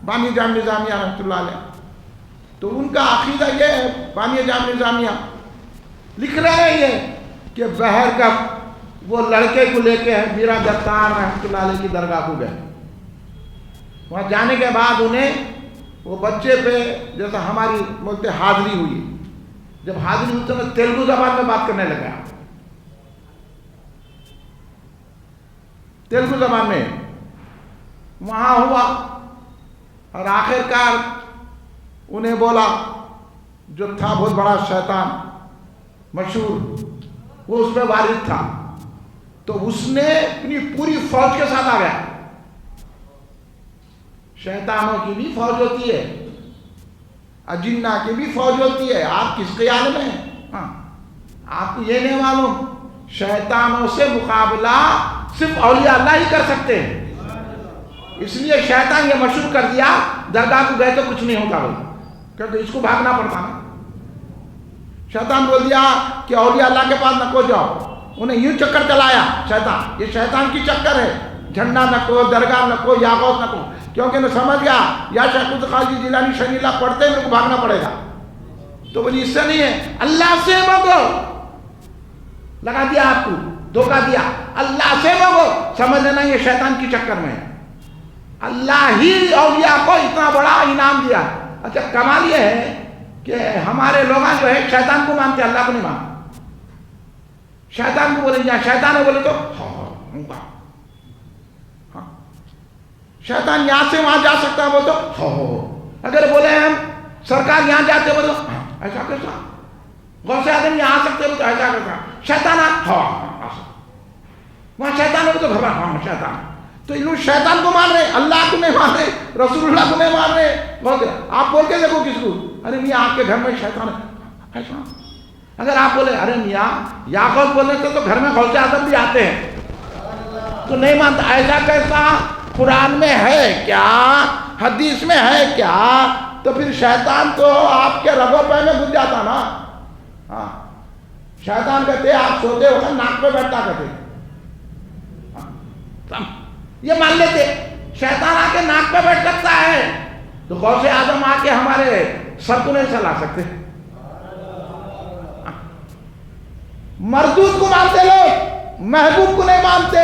بانی جامع نظامیہ رحمۃ اللہ علیہ. تو ان کا عقیدہ یہ ہے، بانی جامع نظامیہ لکھ رہے ہیں کہ بہر کا وہ لڑکے کو لے کے میرا دتار رحمۃ اللہ علیہ کی درگاہ کو گئے. وہاں جانے کے بعد انہیں وہ بچے پہ جیسا ہماری بولتے حاضری ہوئی. جب حاضری ہوئی تو میں تیلگو زبان میں بات کرنے لگا، تیلگو زبان میں. وہاں ہوا اور آخر کار انہیں بولا، جو تھا بہت بڑا شیطان مشہور، وہ اس میں وارد تھا، تو اس نے اپنی پوری فوج کے ساتھ آ گیا. شیطانوں کی بھی فوج ہوتی ہے، اجنہ کی بھی فوج ہوتی ہے. آپ کس خیال میں ہیں؟ ہاں، آپ کو یہ نہیں معلوم شیطانوں سے مقابلہ صرف اولیاء اللہ ہی کر سکتے ہیں. اس لیے شیطان یہ مشہور کر دیا درگاہ کو گئے تو کچھ نہیں ہوتا بھائی، کیونکہ اس کو بھاگنا پڑتا نا. شیطان بول دیا کہ اولیاء اللہ کے پاس نکو جاؤ. انہیں یوں چکر چلایا شیطان. یہ شیطان کی چکر ہے، جھنڈا نکو، درگاہ نکو، یا غوث نکو، کیونکہ انہیں سمجھ گیا یا شیخ القادر جیلانی شنی اللہ پڑھتے ہیں، میرے کو بھاگنا پڑے گا. تو بولی اس سے نہیں ہے، اللہ سے مانگو. لگا دیا آپ کو، دھوکہ دیا. اللہ سے مانگو، سمجھ لینا یہ شیطان کی چکر میں ہے. اللہ ہی اولیاء کو اتنا بڑا انعام دیا. اچھا کمال یہ ہے کہ ہمارے لوگ جو ہے شیطان کو مانتے، اللہ کو نہیں مانتے. شیطان کو بولے یا شیطان ہے بولے تو ہاں، شیطان یہاں سے وہاں جا سکتا ہے وہ تو اگر بولے ہم سرکار یہاں جاتے ہو تو ایسا کرتا، غوث اعظم یہاں آ سکتے ہو تو ایسا کرتا. شیطان وہاں شیطان ہو تو گھبرا. ہاں شیطان. تو انہوں شیطان کو مان رہے، اللہ کو نہیں مان رہے، رسول اللہ کو نہیں مان رہے. آپ بول کے دیکھو کس کو، ارے میاں آپ کے گھر میں شیطان ہے ایسا. اگر آپ بولے ارے میاں یعقوب بولنے سے تو گھر میں غوث اعظم بھی آتے ہیں، تو نہیں مانتا. ایسا کیسا قرآن میں ہے کیا، حدیث میں ہے کیا؟ تو پھر شیطان تو آپ کے رگوں پہ میں گھس جاتا نا. ہاں، شیطان کہتے آپ سوتے ہو ناک پہ بیٹھتا کہتے. یہ مان لیتے شیطان آ کے ناک پہ بیٹھ سکتا ہے، تو غوث اعظم آ کے ہمارے سر کو نہیں سلا سکتے. مردود کو مانتے لوگ، محبوب کو نہیں مانتے.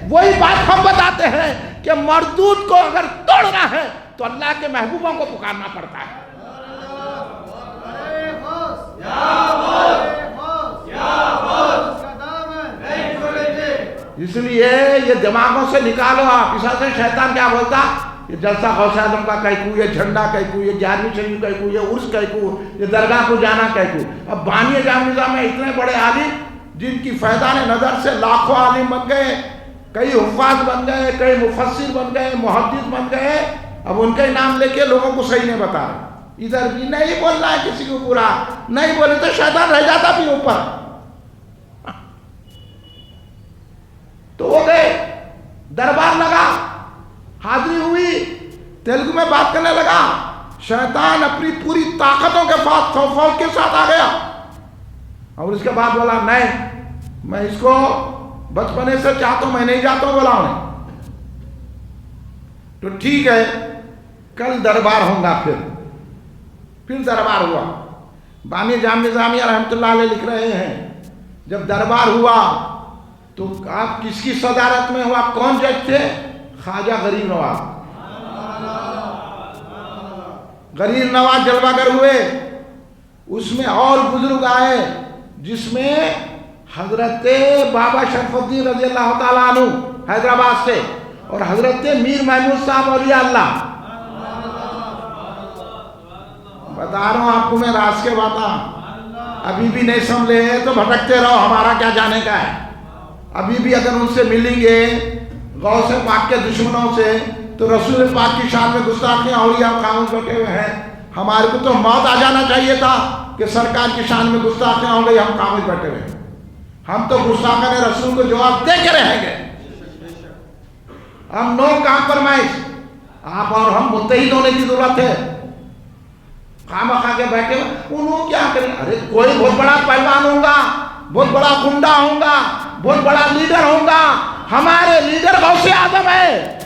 وہی بات ہم بتاتے ہیں کہ مردود کو اگر توڑنا ہے تو اللہ کے محبوبوں کو پکارنا پڑتا ہے. اس لیے یہ دماغوں سے نکالو آپ. اس سے شیطان کیا بولتا، یہ جلسہ غوث اعظم کا کہکو، یہ جھنڈا کہکو، یہ 11ویں شریف کہکو، یہ عرس کہکو، یہ درگاہ کو جانا کہکو. اب بانی جام نظام میں اتنے بڑے عالم جن کی فیضان نظر سے لاکھوں عالم بن گئے، کئی حفاظ بن گئے، کئی مفسر بن گئے، محدث بن گئے. اب ان کے نام لے کے لوگوں کو صحیح نہیں بتا رہے. ادھر بھی نہیں بولنا ہے کسی کو برا، نہیں بولے تو شیطان رہ جاتا بھی اوپر. تو وہ گئے، دربار لگا، حاضری ہوئی، تیلگو میں بات کرنے لگا. شیطان اپنی پوری طاقتوں کے ساتھ فوج کے ساتھ آ گیا، اور اس کے بعد بولا نہیں میں اس کو بچپنے سے چاہتا ہوں، میں نہیں جاتا ہوں. بولا انہیں تو ٹھیک ہے کل دربار ہوگا. پھر دربار ہوا. بانی جام نظامیہ رحمۃ اللہ علیہ لکھ رہے ہیں جب دربار ہوا تو آپ کس کی صدارت میں ہوا، کون جج تھے؟ خواجہ غریب نواز. غریب نواز جلوہ گر ہوئے. اس میں اور بزرگ آئے جس میں حضرت بابا شرف الدین رضی اللہ تعالیٰ عنہ حیدرآباد سے، اور حضرت میر محمود صاحب اولیاء اللہ. بتا رہا ہوں آپ کو میں راز کے باتاں، ابھی بھی نہیں سمجھے تو بھٹکتے رہو، ہمارا کیا جانے کا ہے. ابھی بھی اگر ان سے ملیں گے غوث پاک کے دشمنوں سے تو رسول پاک کی شان میں گستاخیاں اولیاء خاموش بیٹھے ہوئے ہیں. ہمارے کو تو موت آ جانا چاہیے تھا کہ سرکار کی شان میں گستاخیاں ہو گئی، ہم خاموش بیٹھے ہوئے. ہم تو گستاخان رسول کو جواب دے کے رہیں گے. ہم نو کمپرمائز، آپ اور ہم متحد ہونے کی ضرورت ہے. خامخواہ کے بیٹھے ہوئے انہوں کیا کریں. ارے کوئی بہت بڑا پہلوان ہوگا، بہت بڑا گنڈا ہوگا، بہت بڑا لیڈر ہوگا. ہمارے لیڈر غوث اعظم ہے.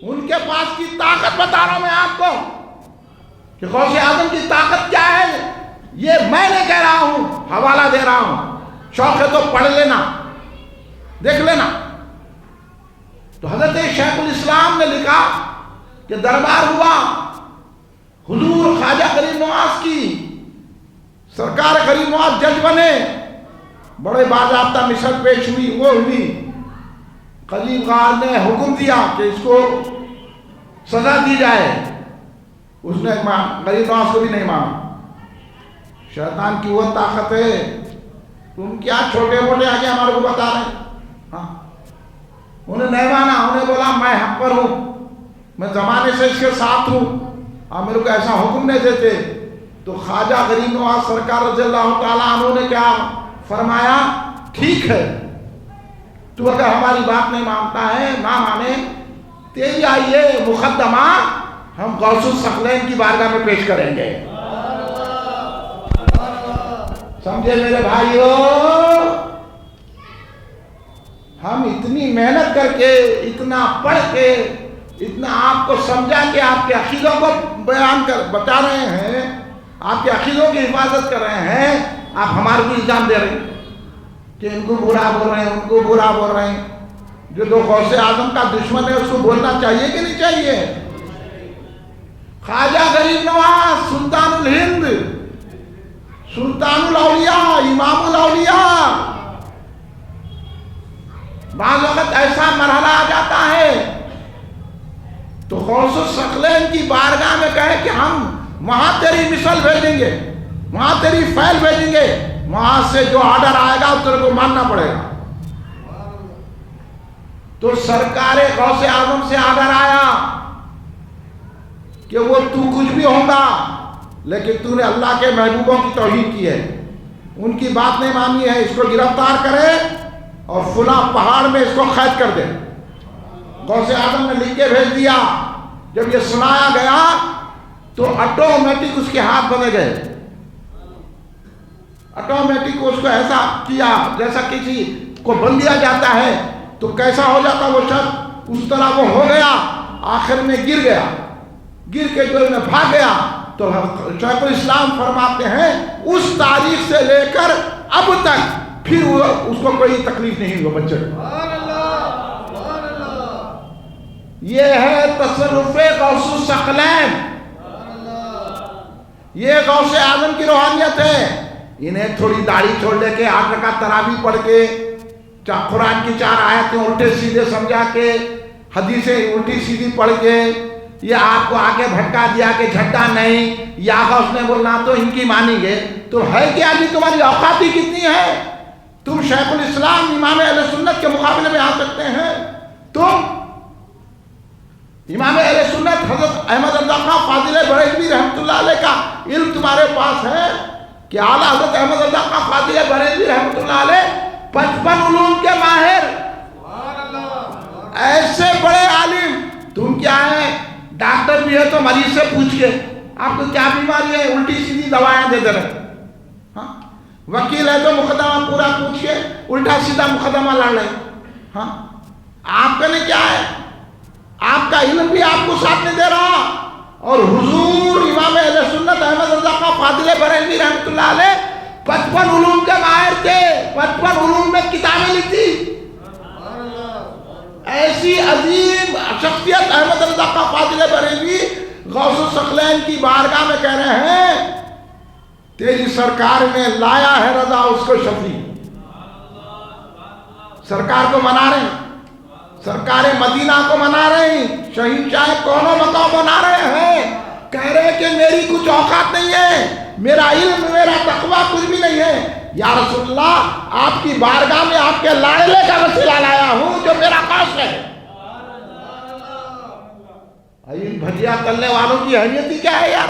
ان کے پاس کی طاقت بتا رہا ہوں میں آپ کو کہ غوث اعظم کی طاقت کیا ہے. یہ میں نہیں کہہ رہا ہوں، حوالہ دے رہا ہوں. شوق ہے تو پڑھ لینا، دیکھ لینا. تو حضرت شیخ الاسلام نے لکھا کہ دربار ہوا، حضور خواجہ غریب نواز کی سرکار غریب نواز جج بنے، بڑے باضابطہ مثل پیش ہوئی، وہ ہوئی. خلیل خان نے حکم دیا کہ اس کو سزا دی جائے، اس نے غریب نواز کو بھی نہیں مانا۔ شیطان کی وہ طاقت ہے، تم کیا چھوٹے موٹے آگے ہمارے کو بتا رہے ہیں؟ ہاں انہیں نہیں مانا، انہیں بولا میں حق پر ہوں، میں زمانے سے اس کے ساتھ ہوں، آپ میرے کو ایسا حکم نہیں دیتے۔ تو خواجہ غریب نواز سرکار رضی اللہ تعالیٰ عنہ نے کیا فرمایا؟ ٹھیک ہے، تو اگر ہماری بات نہیں مانتا ہے، نہ مانے، تیری آئیے مقدمہ ہم غوث الثقلین کی بارگاہ میں پیش کریں گے۔ سمجھے میرے بھائیو، ہم اتنی محنت کر کے، اتنا پڑھ کے، اتنا آپ کو سمجھا کہ آپ کے عقیدوں کو بیان کر بتا رہے ہیں، آپ کے عقیدوں کی حفاظت کر رہے ہیں، آپ ہمارے کو الزام دے رہے ہیں کہ ان کو برا بول رہے ہیں، ان کو برا بول رہے ہیں۔ جو تو غوث اعظم کا دشمن ہے اس کو بولنا چاہیے کہ نہیں چاہیے؟ خواجہ غریب نواز سلطان الہند، سلطان الاولیاء، امام الاولیاء، بعض وقت ایسا مرحلہ آ جاتا ہے تو غوث الثقلین کی بارگاہ میں کہے کہ ہم وہاں تیری مثل بھیجیں گے، وہاں تیری فیل بھیجیں گے، وہاں سے جو آرڈر آئے گا اس کو ماننا پڑے گا۔ تو سرکار غوث اعظم سے آرڈر آیا کہ وہ تو کچھ بھی ہوگا لیکن تو نے اللہ کے محبوبوں کی توہین کی ہے، ان کی بات نہیں مانی ہے، اس کو گرفتار کرے اور فلاں پہاڑ میں اس کو قید کر دے۔ غوث اعظم نے لکھ کے بھیج دیا۔ جب یہ سنایا گیا تو آٹومیٹک اس کے ہاتھ بدل گئے، آٹومیٹک اس کو ایسا کیا جیسا کسی کو بند دیا جاتا ہے تو کیسا ہو جاتا وہ شخص، اس طرح وہ ہو گیا، آخر میں گر گیا، گر کے جو میں بھاگ گیا۔ تو شیخ الاسلام فرماتے ہیں اس تاریخ سے لے کر اب تک پھر اس کو کوئی تکلیف نہیں ہوئی بچے کو۔ یہ ہے تصرف غوث الثقلین، یہ غوث اعظم کی روحانیت ہے۔ انہیں تھوڑی داڑھی چھوڑ لے کے 8 رکعت تراویح پڑھ کے، قرآن کی 4 آیتیں الٹے سیدھے سمجھا کے، حدیثیں الٹی سیدھی پڑھ کے، یہ آپ کو آگے بھٹکا دیا کہ جھٹا نہیں، یا غوث نے بولنا تو ان کی مانیں گے، تو ہے کیا جی تمہاری اوقات ہی کتنی ہے؟ تم شیخ الاسلام امام اہل سنت کے مقابلے میں آ سکتے ہیں؟ تم امام اہل سنت حضرت احمد رضا خان فاضل بریلوی رحمۃ اللہ علیہ کا علم تمہارے پاس ہے کہ اعلیٰ حضرت احمد رضا خان فاضل بریلوی رحمۃ اللہ علیہ 55 علوم کے ماہر، ایسے بڑے عالم، تم کیا ہیں؟ ڈاکٹر بھی ہے تو مریض سے پوچھ کے آپ کو کیا بیماری ہے، الٹی سیدھی دوائیں دے دے رہے، ہاں وکیل ہے تو مقدمہ پورا پوچھ کے الٹا سیدھا مقدمہ لڑ رہے، ہاں آپ کا نے کیا ہے؟ آپ کا علم بھی آپ کو ساتھ نہیں دے رہا، اور حضور امام اہل سنت احمد رضا خان فاضل بریلوی رحمۃ اللہ علیہ 55 علوم کے ماہر تھے، 55 علوم میں کتابیں لکھی، ایسی عظیم شخصیت احمد رضا خان فاضل بریلوی غوث الثقلین کی بارگاہ میں کہہ رہے ہیں تیری سرکار نے لایا ہے رضا اس کو شفیع، سرکار کو منا رہے ہیں، سرکار مدینہ کو منا رہے ہیں، شہنشاہ کونوں مقام منا رہے ہیں، کہہ رہے ہیں کہ میری کچھ اوقات نہیں ہے، میرا علم میرا تقویٰ کچھ بھی نہیں ہے، یا رسول اللہ آپ کی بارگاہ میں آپ کے لاڑلے کا وسیلہ لایا ہوں جو میرا خاص ہے۔ ان بھجیا تلنے والوں کی اہمیت ہی کیا ہے یار؟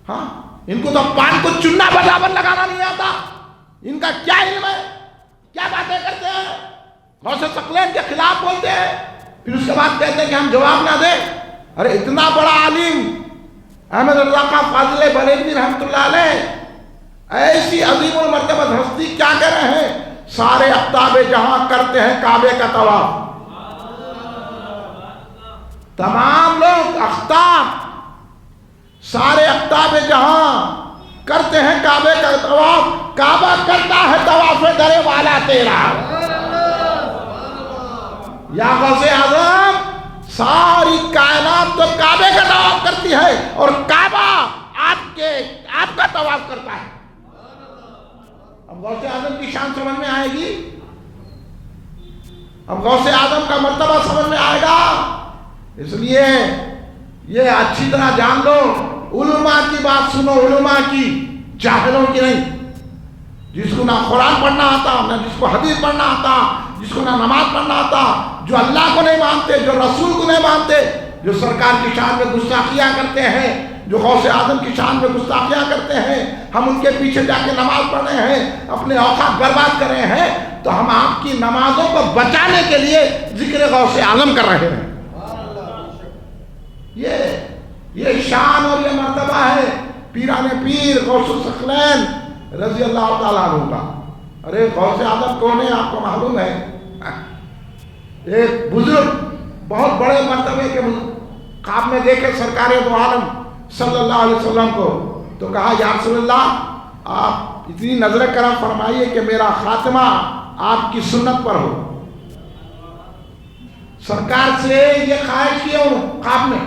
ہاں ان کو تو پان کو چننا برابر لگانا نہیں آتا، ان کا کیا علم ہے؟ کیا باتیں کرتے ہیں؟ غوث الثقلین کے خلاف بولتے ہیں، پھر اس کے بعد کہتے ہیں کہ ہم جواب نہ دیں۔ ارے اتنا بڑا عالم احمد رضا خان فاضل بریلوی رحمۃ اللہ علیہ، ایسی عظیم المرتبہ ہستی کیا کہہ رہے ہیں؟ سارے اقطاب جہاں کرتے ہیں کعبے کا طواف، تمام لوگ اقطاب سارے اقطاب جہاں کرتے ہیں کعبے کا طواف، کعبہ کرتا ہے طواف در والا تیرا۔ یا غوث اعظم ساری کائنات تو کعبے کا طواف کرتی ہے اور کعبہ آپ کا طواف کرتا ہے۔ اب غوث اعظم کی شان سمجھ میں آئے گی؟ اب غوث اعظم کا مرتبہ سمجھ میں آئے گا. اس لیے یہ اچھی طرح جان لو، علماء کی بات سنو، علماء کی، جاہلوں کی نہیں. جس کو نہ قرآن پڑھنا آتا، نہ جس کو حدیث پڑھنا آتا، جس کو نہ نماز پڑھنا آتا، جو اللہ کو نہیں مانتے، جو رسول کو نہیں مانتے، جو سرکار کی شان میں گستاخیاں کرتے ہیں، جو غوث اعظم کی شان میں گستاخیاں کرتے ہیں، ہم ان کے پیچھے جا کے نماز پڑھ رہے ہیں، اپنے اوقات برباد کر رہے ہیں، تو ہم آپ کی نمازوں کو بچانے کے لیے ذکر غوث اعظم کر رہے ہیں. یہ شان اور یہ مرتبہ ہے پیران پیر غوث الثقلین رضی اللہ تعالیٰ عنہ کا. ارے غوث اعظم کون ہے آپ کو معلوم ہے؟ ایک بزرگ، بہت بڑے مرتبے کے بزرگ، خواب میں دیکھے سرکار دو عالم صلی اللہ علیہ وسلم کو، تو کہا یا رسول اللہ آپ اتنی نظر کرم فرمائیے کہ میرا خاتمہ آپ کی سنت پر ہو. سرکار سے یہ خواہش کیا ہوں خواب میں.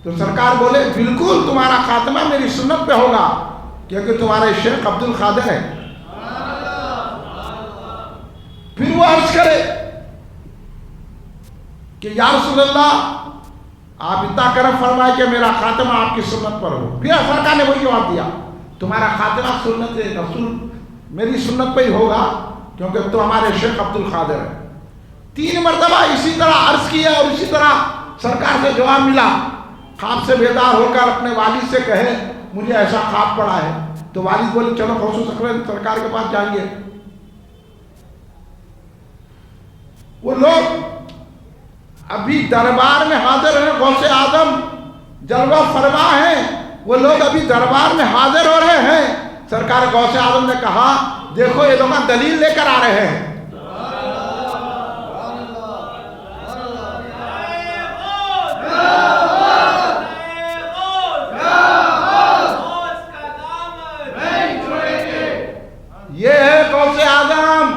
تو سرکار بولے بالکل تمہارا خاتمہ میری سنت پہ ہوگا، کیونکہ تمہارے شیخ عبد القادر ہے. پھر وہ عرض کرے کہ یا رسول اللہ آپ اتنا کرم فرمائے کہ میرا خاتمہ آپ کی سنت پر ہو. پھر سرکار نے وہی جواب دیا تمہارا خاتمہ سنت رسول میری سنت پہ ہی ہوگا، کیونکہ تو ہمارے شیخ عبد القادر ہے. 3 مرتبہ اسی طرح عرض کیا اور اسی طرح سرکار سے جواب ملا. خواب سے بیدار ہو کر اپنے والد سے کہے مجھے ایسا خواب پڑا ہے. تو والد بولے چلو غوث الثقلین سرکار کے پاس جائیے. وہ لوگ ابھی دربار میں حاضر ہیں، غوث اعظم جلوہ فرما ہیں، وہ لوگ ابھی دربار میں حاضر ہو رہے ہیں. سرکار غوث اعظم نے کہا دیکھو یہ لوگ دلیل لے کر آ رہے ہیں. یہ ہے غوث اعظم.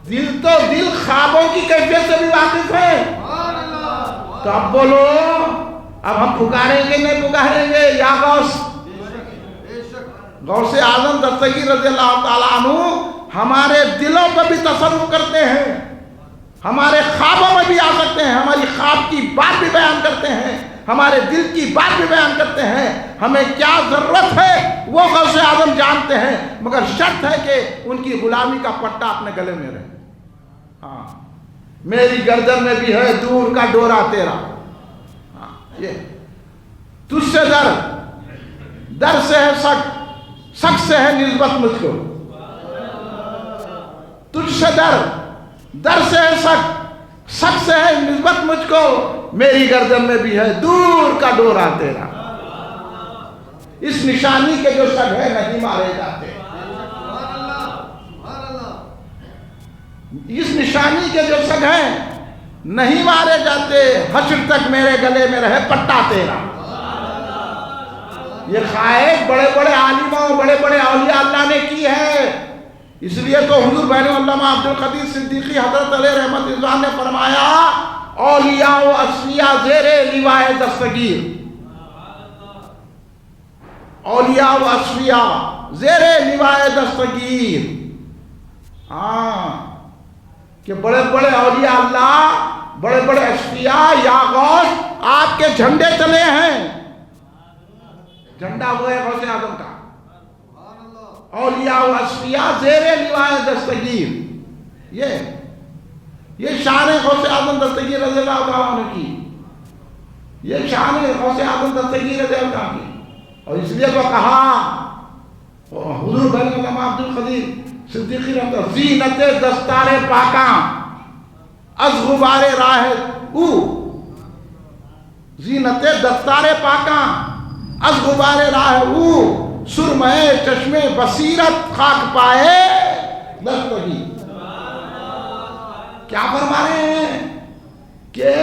دل تو دل خوابوں کی کیفیت سے بھی واقف ہے. تو اب بولو اب ہم پکاریں گے نہیں پکاریں گے یا غوث اعظم دستگیر رضی اللہ تعالیٰ عنہ ہمارے دلوں پر بھی تصرف کرتے ہیں، ہمارے خوابوں میں بھی آ سکتے ہیں، ہماری خواب کی بات بھی بیان کرتے ہیں، ہمارے دل کی بات بھی بیان کرتے ہیں. ہمیں کیا ضرورت ہے وہ غوث اعظم جانتے ہیں، مگر شرط ہے کہ ان کی غلامی کا پٹا اپنے گلے میں رہے. ہاں میری گردن میں بھی ہے دور کا ڈورا تیرا. ہاں یہ تجھ سے در سے ہے شک سے ہے نسبت مجھ کو. تجھ سے در سے ہے شک سے ہے نسبت مجھ کو، میری گردن میں بھی ہے دور کا ڈورا تیرا. اس نشانی کے جو شک ہے نہیں مارے جاتے، اس نشانی کے جو شک ہیں نہیں مارے جاتے. حشر تک میرے گلے میں رہے پٹا تیرا. یہ خواہش بڑے بڑے عالموں بڑے بڑے اولیاء اللہ نے کی ہے. اس لیے تو حضور بین علامہ عبد القدیر صدیقی حضرت علیہ رحمت اللہ نے فرمایا اولیاء و اصفیاء زیر لوائے دستگیر. اولیاء و اصفیاء زیر لوائے دستگیر. ہاں کہ بڑے بڑے اولیاء اللہ بڑے بڑے اصفیاء یا غوث آپ کے جھنڈے تلے ہیں. جھنڈا وہ ہے غوث اعظم کا. اولیاء و اصفیاء زیر لوائے دستگیر. یہ شان ہے غوث اعظم دستگیر رضی اللہ تعالیٰ عنہ کی. یہ شان ہے غوث اعظم دستگیر رضی اللہ عنہ کی. اور اس لیے تو کہا حضور بین علامہ عبد القدیر صدیقی رحمۃ اللہ زینت دستار پاکاں از غبار راہ او. زینت دستار پاکاں از غبار راہ او، سرمے چشمے بصیرت خاک پائے دستگی. کیا فرما رہے ہیں کہ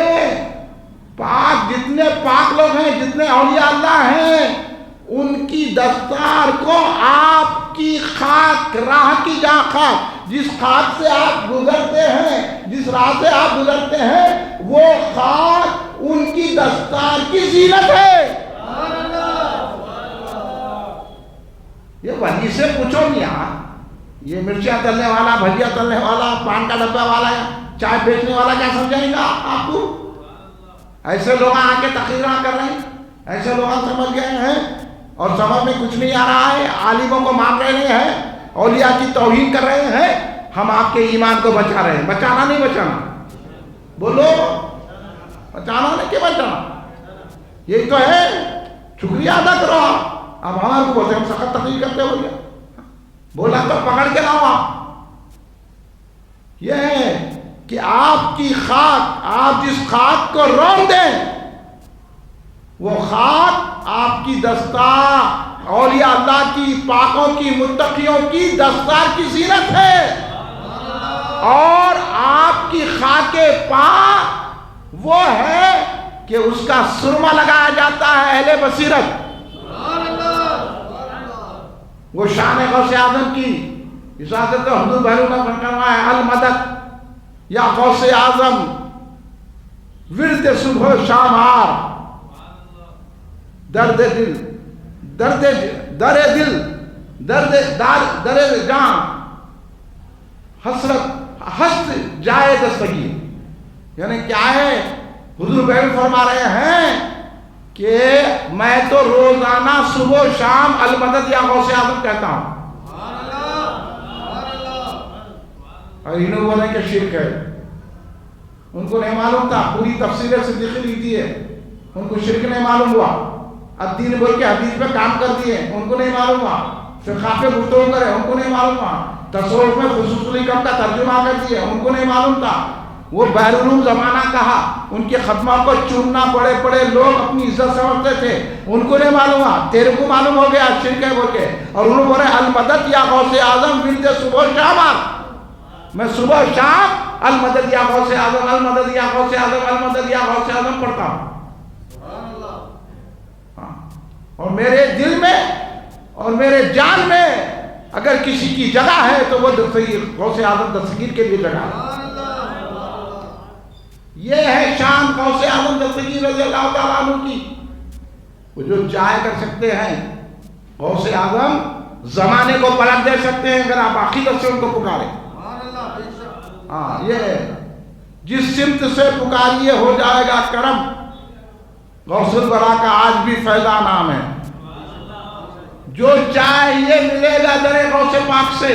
پاک جتنے پاک لوگ ہیں جتنے اولیاء اللہ ہیں ان کی دستار کو آپ کی خاک راہ کی جہاں خاک جس خاک سے آپ گزرتے ہیں جس راہ سے آپ گزرتے ہیں وہ خاک ان کی دستار کی زینت ہے. یہ ولی سے پوچھو نہیں یار، یہ مرچیاں تلنے والا، بھجیا تلنے والا، پان کا ڈبہ والا یا چائے بیچنے والا کیا سمجھائیں گا آپ کو؟ ایسے لوگ آ کے تقریراں کر رہے ہیں، ایسے لوگ سمجھ گئے ہیں اور سمجھ میں کچھ نہیں آ رہا ہے، عالموں کو مان رہے ہیں، اولیاء کی توہین کر رہے ہیں۔ ہم آپ کے ایمان کو بچا رہے ہیں، بچانا نہیں بچانا، بولو بچانا نہیں کہ بچانا، یہی تو ہے۔ شکریہ ادا کرو آپ، اب ہمارے کو بولتے ہم سخت تقریر کرتے ہو گیا، بولا تو پکڑ کے لاؤ آپ۔ یہ ہے کہ آپ کی خاک، آپ جس خاک کو رون دیں وہ خاک آپ کی دستار، اولیاء اللہ کی، پاکوں کی، متقیوں کی دستار کی زینت ہے، اور آپ کی خاک پا وہ ہے کہ اس کا سرما لگایا جاتا ہے اہل بصیرت۔ وہ شان غوث اعظم کی اجازت حضور بحروں کا فرمایا ہے المدد یا غوث اعظم ورد صبح و شام آر، درد دل، درد در دل، در جان، حسرت ہست جائے دستگیر۔ یعنی کیا ہے؟ حضور بحر فرما رہے ہیں کہ میں تو روزانہ صبح و شام المدد یا غوث اعظم کہتا ہوں، اور انہوں بولے کہ شرک ہے، ان کو نہیں معلوم تھا، پوری تفسیر صدیقی لکھی ہے، ان کو شرک نہیں معلوم ہوا، الدین بول کے حدیث پہ کام کر دیے، ان کو نہیں معلوم ہوا، فقہ پہ گفتگو کرے، ان کو نہیں معلوم ہوا، تصوف میں خصوص الحکم کا ترجمہ کر دیے، ان کو نہیں معلوم تھا، وہ بحر العلوم زمانہ کہا، ان کے ختمہ کو چننا بڑے لوگ اپنی عزت سمجھتے تھے، ان کو نہیں معلوم ہوا، تیرے کو معلوم ہو گیا شرک ہے بول کے، اور انہوں نے بولے المدد یا غوث اعظم ورد صبح و شام آر، میں صبح و شام المدد یا غوث اعظم، المدد یا غوث اعظم، المدد یا غوث اعظم پڑھتا ہوں، اور میرے دل میں اور میرے جان میں اگر کسی کی جگہ ہے تو وہ غوث اعظم دستگیر کے لیے جگہ ہے۔ یہ ہے شان غوث اعظم دستگیر رضی اللہ تعالیٰ عنہ کی۔ وہ جو چاہے کر سکتے ہیں، غوث اعظم زمانے کو پلٹ دے سکتے ہیں اگر آپ عقیدت سے ان کو پکاریں۔ ہاں، یہ جس سمت سے پکاریے ہو جائے گا کرم۔ غوث الورا کا آج بھی فیضان نام ہے، جو چاہیے ملے گا در غوث پاک سے،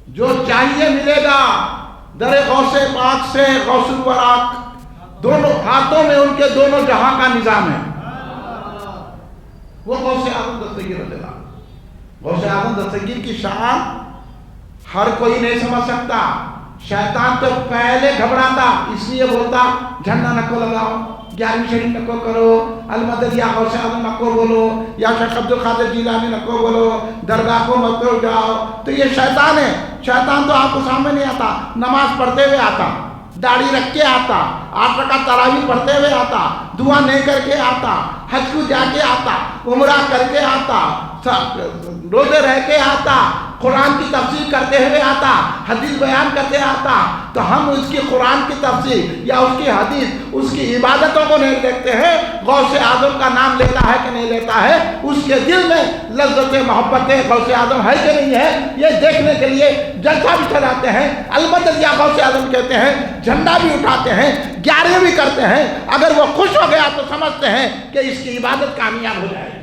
جو چاہیے ملے گا در غوث پاک سے۔ غوث الورا دونوں ہاتھوں میں ان کے دونوں جہاں کا نظام ہے، وہ غوث اعظم دستگیر رضی اللہ۔ غوث اعظم دستگیر کی شان ہر کوئی نہیں سمجھ سکتا، شیطان تو پہلے گھبراتا، اس لیے بولتا جھنڈا نکو لگاؤ، 11ویں شریف نکو کرو، المدد یا غوث اعظم نکو بولو، یا شیخ عبد القادر جیلانی نکو بولو، درگاہ کو مت جاؤ۔ تو یہ شیطان ہے، شیطان تو آپ کو سامنے نہیں آتا، نماز پڑھتے ہوئے آتا، داڑھی رکھ کے آتا، 8 رکعت تراویح پڑھتے ہوئے آتا، دعا نہیں کر کے آتا، حج کو جا کے آتا، عمرہ کر کے آتا، روزے رہ کے آتا، قرآن کی تفسیر کرتے ہوئے آتا، حدیث بیان کرتے آتا۔ تو ہم اس کی قرآن کی تفسیر یا اس کی حدیث، اس کی عبادتوں کو نہیں دیکھتے ہیں، غوث اعظم کا نام لیتا ہے کہ نہیں لیتا ہے، اس کے دل میں لذت محبت غوث اعظم ہے کہ نہیں ہے، یہ دیکھنے کے لیے جلسہ بھی چلاتے ہیں، المدد یا غوث اعظم کہتے ہیں، جھنڈا بھی اٹھاتے ہیں، 11 بھی کرتے ہیں۔ اگر وہ خوش ہو گیا تو سمجھتے ہیں کہ اس کی عبادت کامیاب ہو جائے گی۔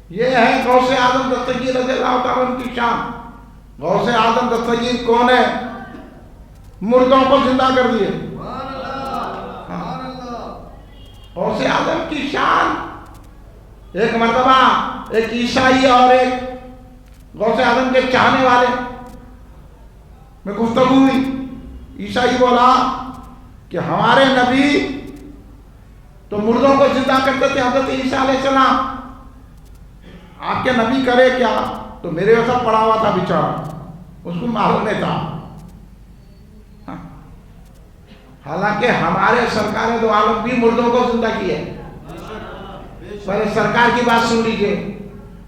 یہ ہے غوث اعظم دستگیر رضی اللہ تعالیٰ عنہ کی شان۔ غوث اعظم دستگیر کون ہے؟ مردوں کو زندہ کر دیے۔ غوث اعظم کی شان، ایک مرتبہ ایک عیسائی اور ایک غوث اعظم کے چاہنے والے میں گفتگو ہوئی۔ عیسائی بولا کہ ہمارے نبی تو مردوں کو زندہ کرتے تھے، حضرت عیسیٰ علیہ السلام، آپ کے نبی کرے کیا؟ تو میرے ویسا پڑا ہوا تھا بیچارہ، اس کو معلوم نہیں تھا۔ حالانکہ ہمارے سرکار دو عالم بھی مردوں کو زندہ کیے۔ پر سرکار کی بات سن لیجئے۔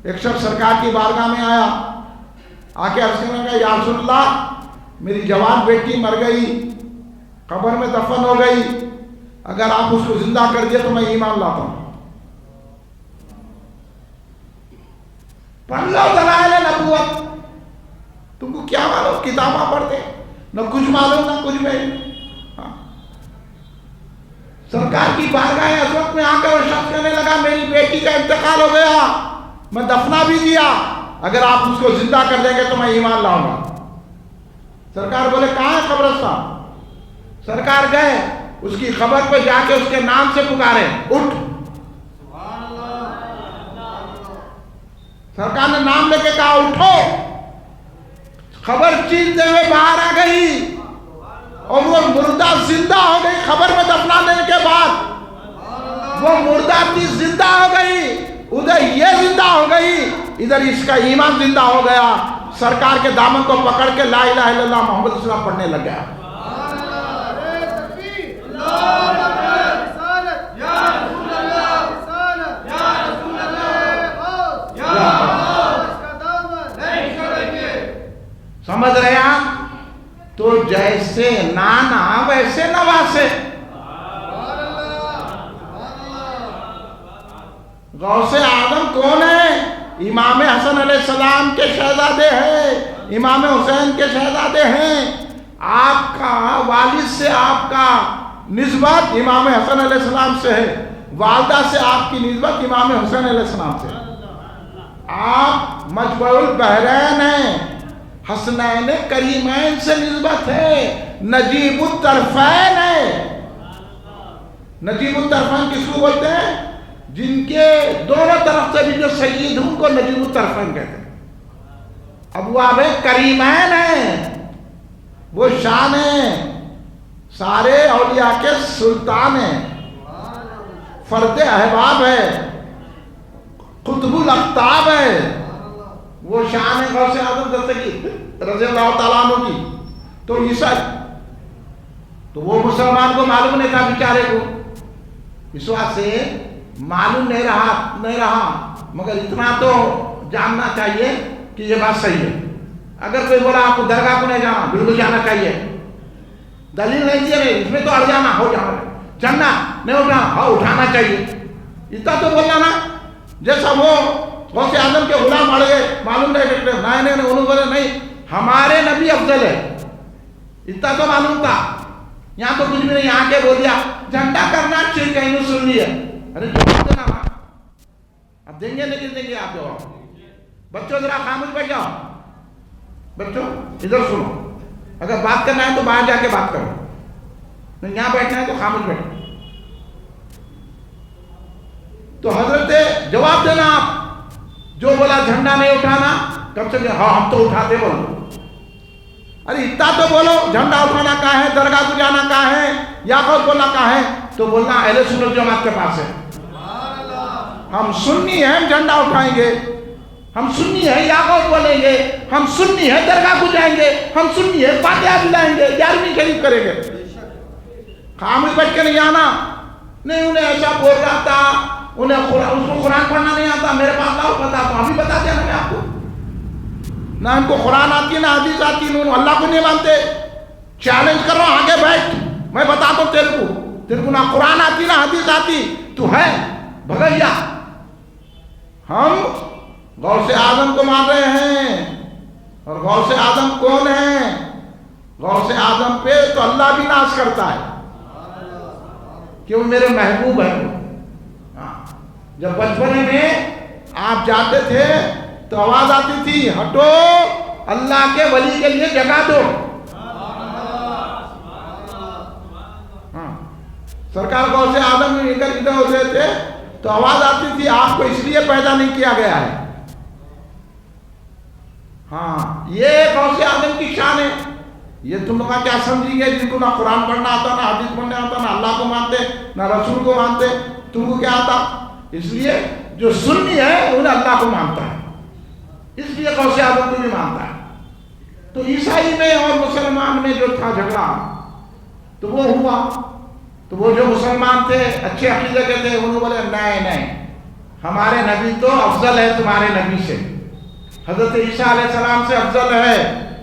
ایک شخص سرکار کی بارگاہ میں آیا، آ کے عرض کرنے لگا یا رسول اللہ، میری جوان بیٹی مر گئی، قبر میں دفن ہو گئی، اگر آپ اس کو زندہ کر دیا تو میں ایمان لاتا ہوں۔ پڑھ لو دلائل نبوت. تم کو کیا معلوم کتاباں پڑھتے نہ کچھ معلوم نہ کچھ میں. سرکار کی بارگاہ عظمت میں آ کر وہ شخص کہنے لگا میری بیٹی کا انتقال ہو گیا, میں دفنا بھی دیا, اگر آپ اس کو زندہ کر دیں گے تو میں ایمان لاؤں گا. سرکار بولے کہاں ہے قبرستان؟ سرکار گئے اس کی قبر پہ جا کے اس کے نام سے پکارے اٹھ. سرکار نے نام لے کے کہا اٹھو. خبر چیرتے ہوئے باہر آ گئی اور وہ مردہ زندہ ہو گئی. خبر میں دفنانے کے بعد وہ مردہ تھی زندہ ہو گئی, ادھر یہ زندہ ہو گئی, ادھر اس کا ایمان زندہ ہو گیا. سرکار کے دامن کو پکڑ کے لا الہ الا اللہ محمد رسول اللہ پڑھنے لگ گیا. سمجھ رہے آپ؟ تو جیسے نانا ویسے نواسے. غوث اعظم کون ہے؟ امام حسن علیہ السلام کے شہزادے ہیں, امام حسین کے شہزادے ہیں. آپ کا والد سے آپ کا نسبت امام حسن علیہ السلام سے ہے, والدہ سے آپ کی نسبت امام حسین علیہ السلام سے ہے. آپ مجمع البحرین ہیں, حسنین کریمین سے نسبت ہے, نجیب الطرفین ہے. نجیب الطرفین کس کو بولتے ہیں؟ جن کے دونوں طرف سے بھی جو سید ہوں کو نجیب الطرفین کہتے ہیں. ابواب کریمین ہیں, وہ شان ہیں, سارے اولیاء کے سلطان ہیں, فرد احباب ہے, قطب الاقطاب ہے. وہ شان ہے غوث اعظم دستگیر رضی اللہ تعالیٰ عنہ کی. تو عیسائی تو وہ مسلمان کو معلوم نہیں تھا بیچارے کو, اس واسطے معلوم نہیں رہا, مگر اتنا تو جاننا چاہیے کہ یہ بات صحیح ہے. اگر کوئی بولا آپ کو درگاہ کو نہیں جانا, بالکل جانا چاہیے, دلیل نہیں دیے اس میں تو اڑ جانا ہو جانا, چلنا نہیں اٹھانا, ہاں اٹھانا چاہیے, اتنا تو بولنا نا. جیسا وہ غوث اعظم کے غلام اڑ گئے, معلوم نہیں, انہوں بولے نہیں ہمارے نبی افضل ہے, اتنا تو معلوم تھا. یہاں تو کچھ بھی نہیں, یہاں کے بول دیا جھنڈا کرنا شرک ہے, انہوں سن لیا. ارے جواب دینا نا, اب دیں گے نہیں دیں گے آپ جواب. بچوں ذرا خاموش بیٹھ جاؤ, بچوں ادھر سنو, اگر بات کرنا ہے تو باہر جا کے بات کرو, نہیں یہاں بیٹھنا ہے تو خاموش بیٹھو. تو حضرت جواب دینا آپ, جو بولا جھنڈا نہیں اٹھانا, کم سے کم ہاں ہم تو اٹھاتے بولو. ارے اتنا تو بولو, جھنڈا اٹھانا کہاں ہے, درگاہ کو جانا کہاں ہے, یعقوب بولنا کہاں ہے, تو بولنا اہل سنت جماعت کے پاس ہے. ہم سنی ہیں, ہم جھنڈا اٹھائیں گے, ہم سنی ہے یعقوب بولیں گے, ہم سنی ہے درگاہ کو جائیں گے, ہم سنی ہے فاتحہ دلائیں گے, 11ویں شریف کریں گے. خاموش بیٹھ کے نہیں آنا. نہیں انہیں ایسا بول رہا تھا, انہیں اس کو قرآن پڑھنا نہیں آتا, میرے پاس لاؤ پتا تو ابھی بتا دیا میں آپ کو. نہ ان کو قرآن آتی ہے نہ حدیث آتی ہے, انہوں اللہ کو نہیں مانتے. چیلنج کر رہا ہوں, آگے بیٹھ, میں بتاتا ہوں تیرے کو نہ قرآن آتی نہ حدیث آتی, تو ہے بھگیا. ہم غوث اعظم کو مان رہے ہیں, اور غوث اعظم کون ہیں؟ غوث اعظم پہ تو اللہ بھی ناز کرتا ہے کہ وہ میرے محبوب ہیں. جب بچپنے میں آپ جاتے تھے تو آواز آتی تھی ہٹو, اللہ کے ولی کے لیے جگہ دو. سرکار غوث اعظم میں ادھر ہوتے تھے تو آواز آتی تھی آپ کو اس لیے پیدا نہیں کیا گیا ہے. ہاں یہ غوث اعظم کی شان ہے. یہ تم لوگ کیا سمجھی گئے جن کو نہ قرآن پڑھنا آتا, نہ حدیث پڑھنا آتا, نہ اللہ کو مانتے نہ رسول کو مانتے, تم کو کیا آتا؟ اس لیے جو سنی ہے انہیں اللہ کو مانتا ہے, اس لیے غوث اعظم کو بھی مانتا ہے. تو عیسائی میں اور مسلمان میں جو تھا جھگڑا تو وہ ہوا. تو وہ جو مسلمان تھے اچھے عقیدے کے تھے, انہوں بولے نہیں ہمارے نبی تو افضل ہے تمہارے نبی سے, حضرت عیسیٰ علیہ السلام سے افضل ہے.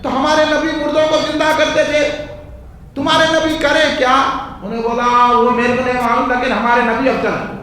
تو ہمارے نبی مردوں کو زندہ کرتے تھے, تمہارے نبی کرے کیا؟ انہیں بولا وہ میرے کو نہیں معلوم, لیکن ہمارے نبی افضل ہے.